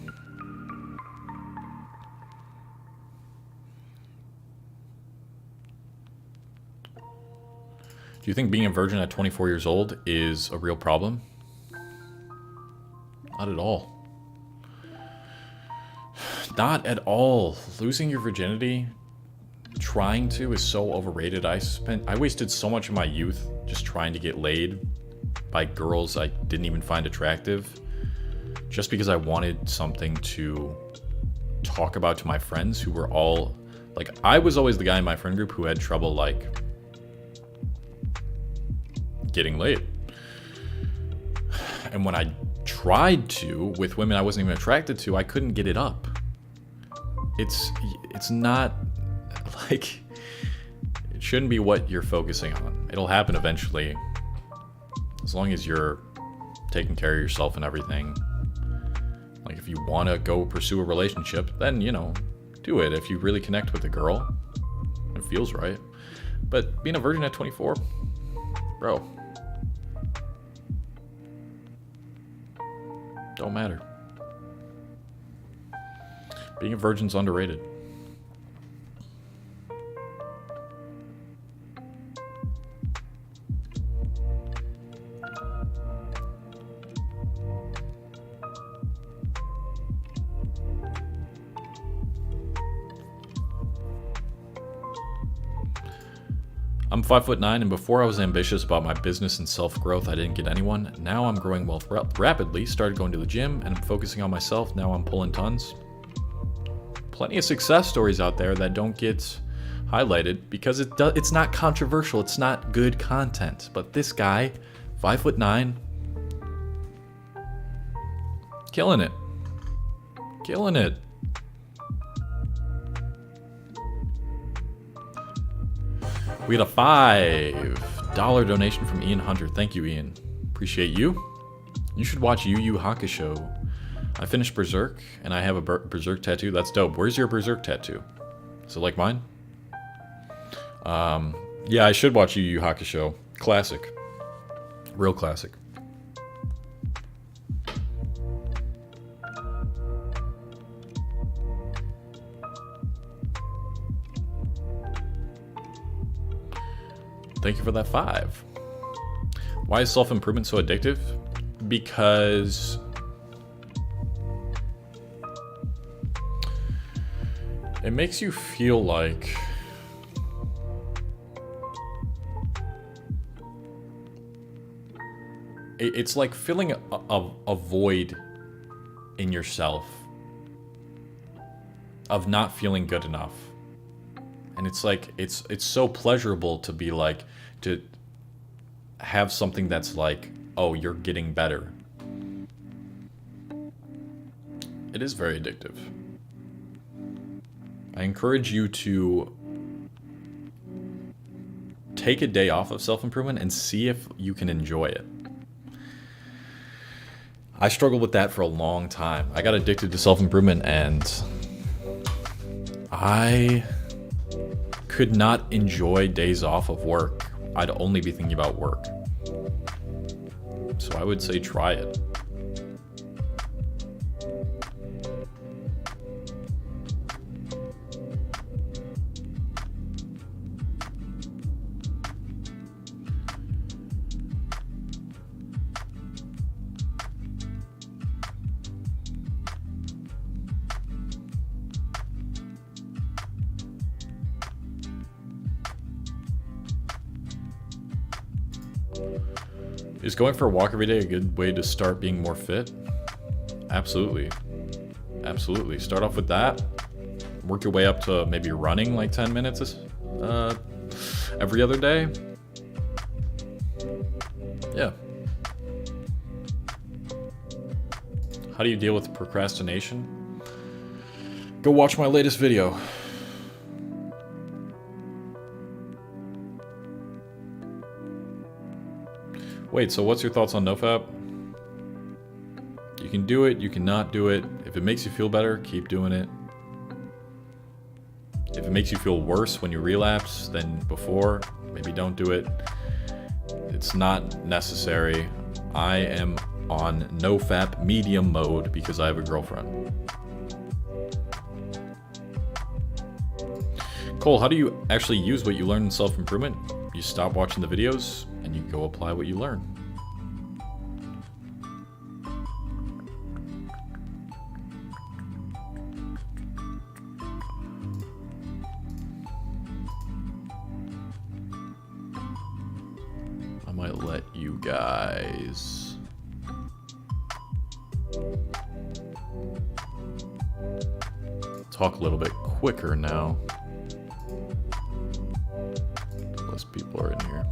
[SPEAKER 1] Do you think being a virgin at 24 years old is a real problem? Not at all. Not at all. Losing your virginity, trying to, is so overrated. I wasted so much of my youth just trying to get laid by girls I didn't even find attractive, just because I wanted something to talk about to my friends who were all, like, I was always the guy in my friend group who had trouble, like, getting laid. And when I tried to, with women I wasn't even attracted to, I couldn't get it up. It's not, like, it shouldn't be what you're focusing on. It'll happen eventually, as long as you're taking care of yourself and everything. Like, if you want to go pursue a relationship, then, you know, do it. If you really connect with a girl, it feels right. But being a virgin at 24, bro, Don't matter. Being a virgin's underrated. I'm 5'9", and before I was ambitious about my business and self-growth, I didn't get anyone. Now I'm growing wealth rapidly, started going to the gym, and I'm focusing on myself. Now I'm pulling tons. Plenty of success stories out there that don't get highlighted because it's not controversial. It's not good content. But this guy, 5'9", killing it. Killing it. We got a $5 donation from Ian Hunter. Thank you, Ian. Appreciate you. You should watch Yu Yu Hakusho. I finished Berserk, and I have a Berserk tattoo. That's dope. Where's your Berserk tattoo? Is it like mine? Yeah, I should watch Yu Yu Hakusho. Classic. Real classic. Thank you for that 5. Why is self-improvement so addictive? Because it makes you feel like it's like filling a void in yourself of not feeling good enough. And it's like, it's so pleasurable to be like, to have something that's like, oh, you're getting better. It is very addictive. I encourage you to take a day off of self-improvement and see if you can enjoy it. I struggled with that for a long time. I got addicted to self-improvement and I could not enjoy days off of work. I'd only be thinking about work. So I would say try it. Is going for a walk every day a good way to start being more fit? Absolutely. Absolutely. Start off with that. Work your way up to maybe running like 10 minutes every other day. Yeah. How do you deal with procrastination? Go watch my latest video. Wait, so what's your thoughts on NoFap? You can do it, you cannot do it. If it makes you feel better, keep doing it. If it makes you feel worse when you relapse than before, maybe don't do it. It's not necessary. I am on NoFap medium mode because I have a girlfriend. Cole, how do you actually use what you learn in self-improvement? You stop watching the videos and you go apply what you learn. I might let you guys talk a little bit quicker now. Less people are in here.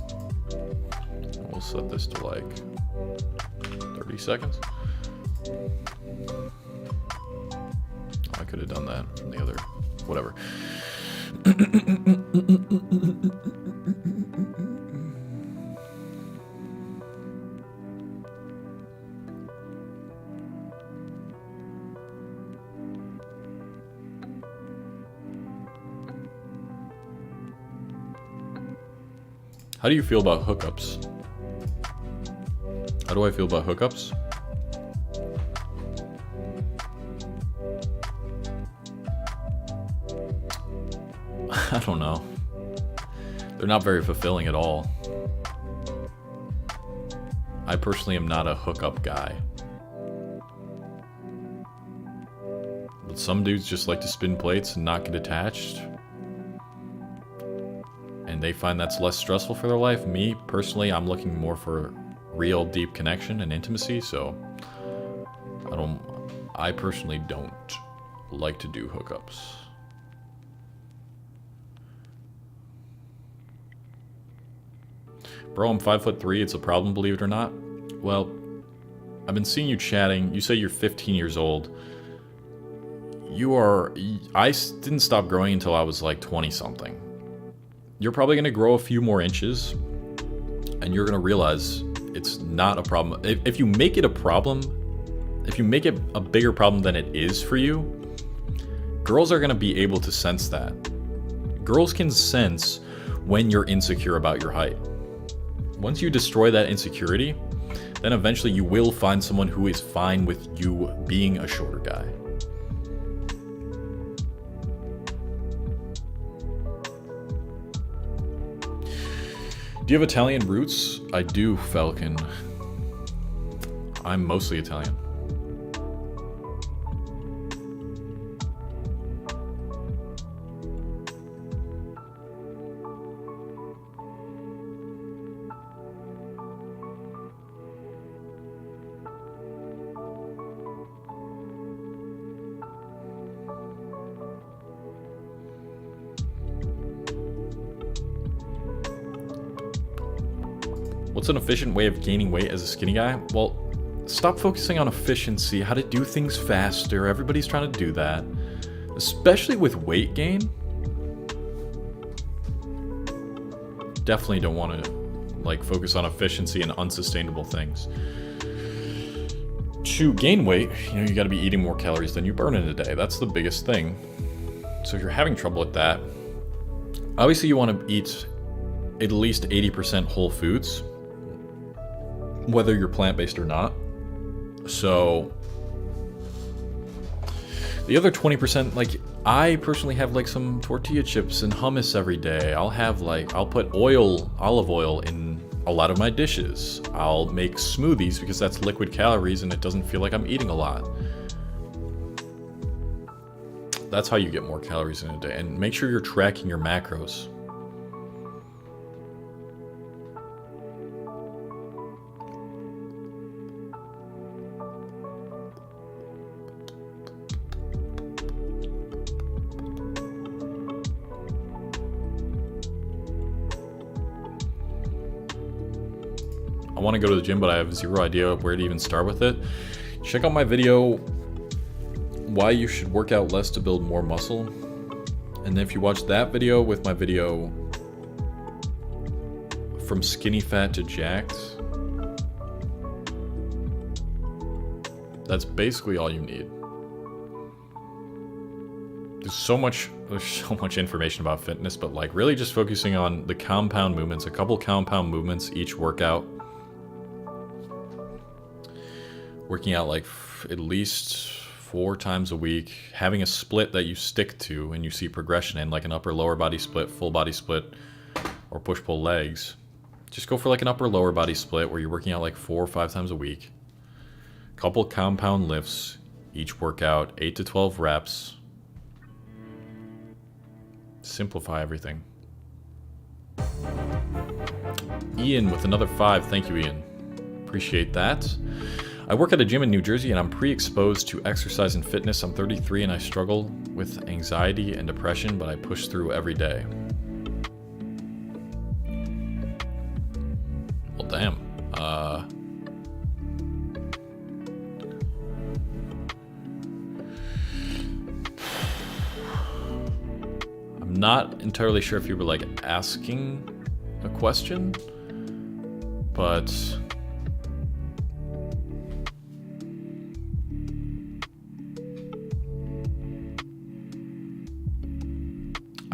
[SPEAKER 1] We'll set this to like 30 seconds. I could have done that from the other, whatever. How do you feel about hookups? How do I feel about hookups? I don't know. They're not very fulfilling at all. I personally am not a hookup guy. But some dudes just like to spin plates and not get attached. And they find that's less stressful for their life. Me, personally, I'm looking more for real deep connection and intimacy, so I personally don't like to do hookups. Bro, I'm 5'3", it's a problem, believe it or not. Well, I've been seeing you chatting. You say you're 15 years old. I didn't stop growing until I was like 20 something. You're probably gonna grow a few more inches and you're gonna realize it's not a problem. If you make it a problem, if you make it a bigger problem than it is for you, girls are gonna be able to sense that. Girls can sense when you're insecure about your height. Once you destroy that insecurity, then eventually you will find someone who is fine with you being a shorter guy. Do you have Italian roots? I do, Falcon. I'm mostly Italian. What's an efficient way of gaining weight as a skinny guy? Well, stop focusing on efficiency, how to do things faster. Everybody's trying to do that. Especially with weight gain. Definitely don't want to like focus on efficiency and unsustainable things. To gain weight, you got to be eating more calories than you burn in a day. That's the biggest thing. So if you're having trouble with that, obviously you want to eat at least 80% whole foods, whether you're plant-based or not. So the other 20%, like I personally have like some tortilla chips and hummus every day. I'll put olive oil in a lot of my dishes. I'll make smoothies because that's liquid calories and it doesn't feel like I'm eating a lot. That's how you get more calories in a day. And make sure you're tracking your macros. I want to go to the gym, but I have zero idea where to even start with it. Check out my video, why you should work out less to build more muscle. And then if you watch that video with my video from skinny fat to jacked, that's basically all you need. There's so much information about fitness, but like really just focusing on the compound movements, a couple compound movements each workout. Working out like at least 4 times a week, having a split that you stick to and you see progression in, like an upper lower body split, full body split, or push pull legs. Just go for like an upper lower body split where you're working out like 4 or 5 times a week. Couple compound lifts each workout, 8 to 12 reps. Simplify everything. Ian with another 5. Thank you, Ian. Appreciate that. I work at a gym in New Jersey and I'm pre-exposed to exercise and fitness. I'm 33 and I struggle with anxiety and depression, but I push through every day. Well, damn. I'm not entirely sure if you were like asking a question, but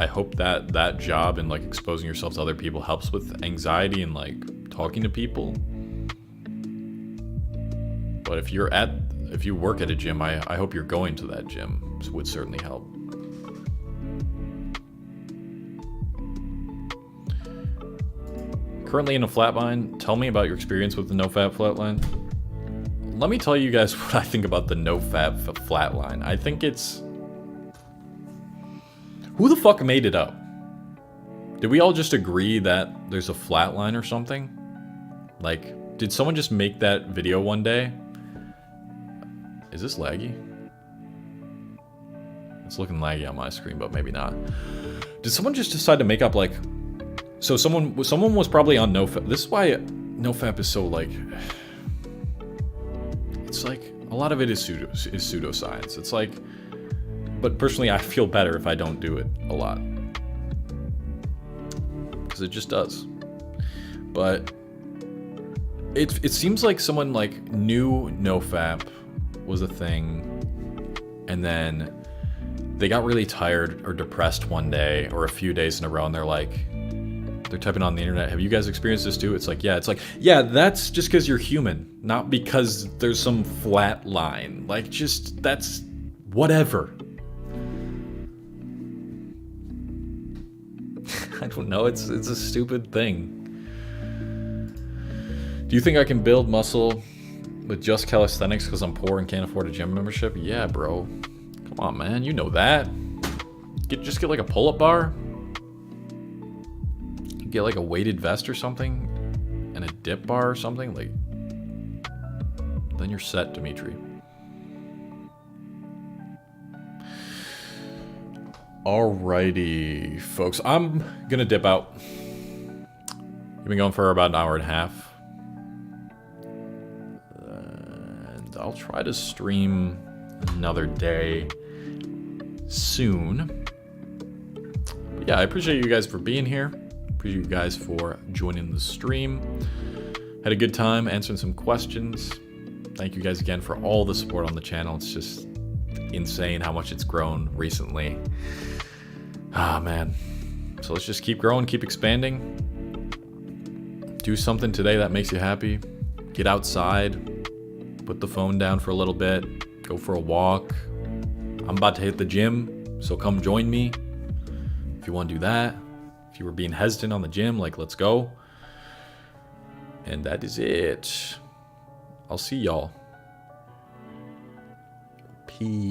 [SPEAKER 1] I hope that that job and like exposing yourself to other people helps with anxiety and like talking to people. But if you work at a gym, I hope you're going to that gym. It would certainly help. Currently in a flatline. Tell me about your experience with the NoFap flatline. Let me tell you guys what I think about the NoFap flatline. I think it's... Who the fuck made it up? Did we all just agree that there's a flatline or something? Like, did someone just make that video one day? Is this laggy? It's looking laggy on my screen, but maybe not. Did someone just decide to make up, like... So someone was probably on NoFap. This is why NoFap is so, like... It's like, a lot of it is pseudoscience. It's like... But personally, I feel better if I don't do it a lot. Because it just does. But... It seems like someone, like, knew NoFap was a thing. And then... They got really tired or depressed one day or a few days in a row, and they're like... They're typing on the internet, have you guys experienced this too? It's like, yeah, that's just because you're human, not because there's some flat line. Like, just, that's whatever. I don't know, it's a stupid thing. Do you think I can build muscle with just calisthenics because I'm poor and can't afford a gym membership? Yeah, bro. Come on, man, you know that. Just get like a pull-up bar. Get like a weighted vest or something and a dip bar or something, like, then you're set, Dimitri. Alrighty, folks, I'm gonna dip out. We've been going for about an hour and a half, and I'll try to stream another day soon. But yeah, I appreciate you guys for being here. Appreciate you guys for joining the stream. Had a good time answering some questions. Thank you guys again for all the support on the channel. It's just insane how much it's grown recently. Ah, man. So let's just keep growing, keep expanding. Do something today that makes you happy. Get outside. Put the phone down for a little bit. Go for a walk. I'm about to hit the gym, so come join me if you want to do that. If you were being hesitant on the gym, like, let's go. And that is it. I'll see y'all. Peace.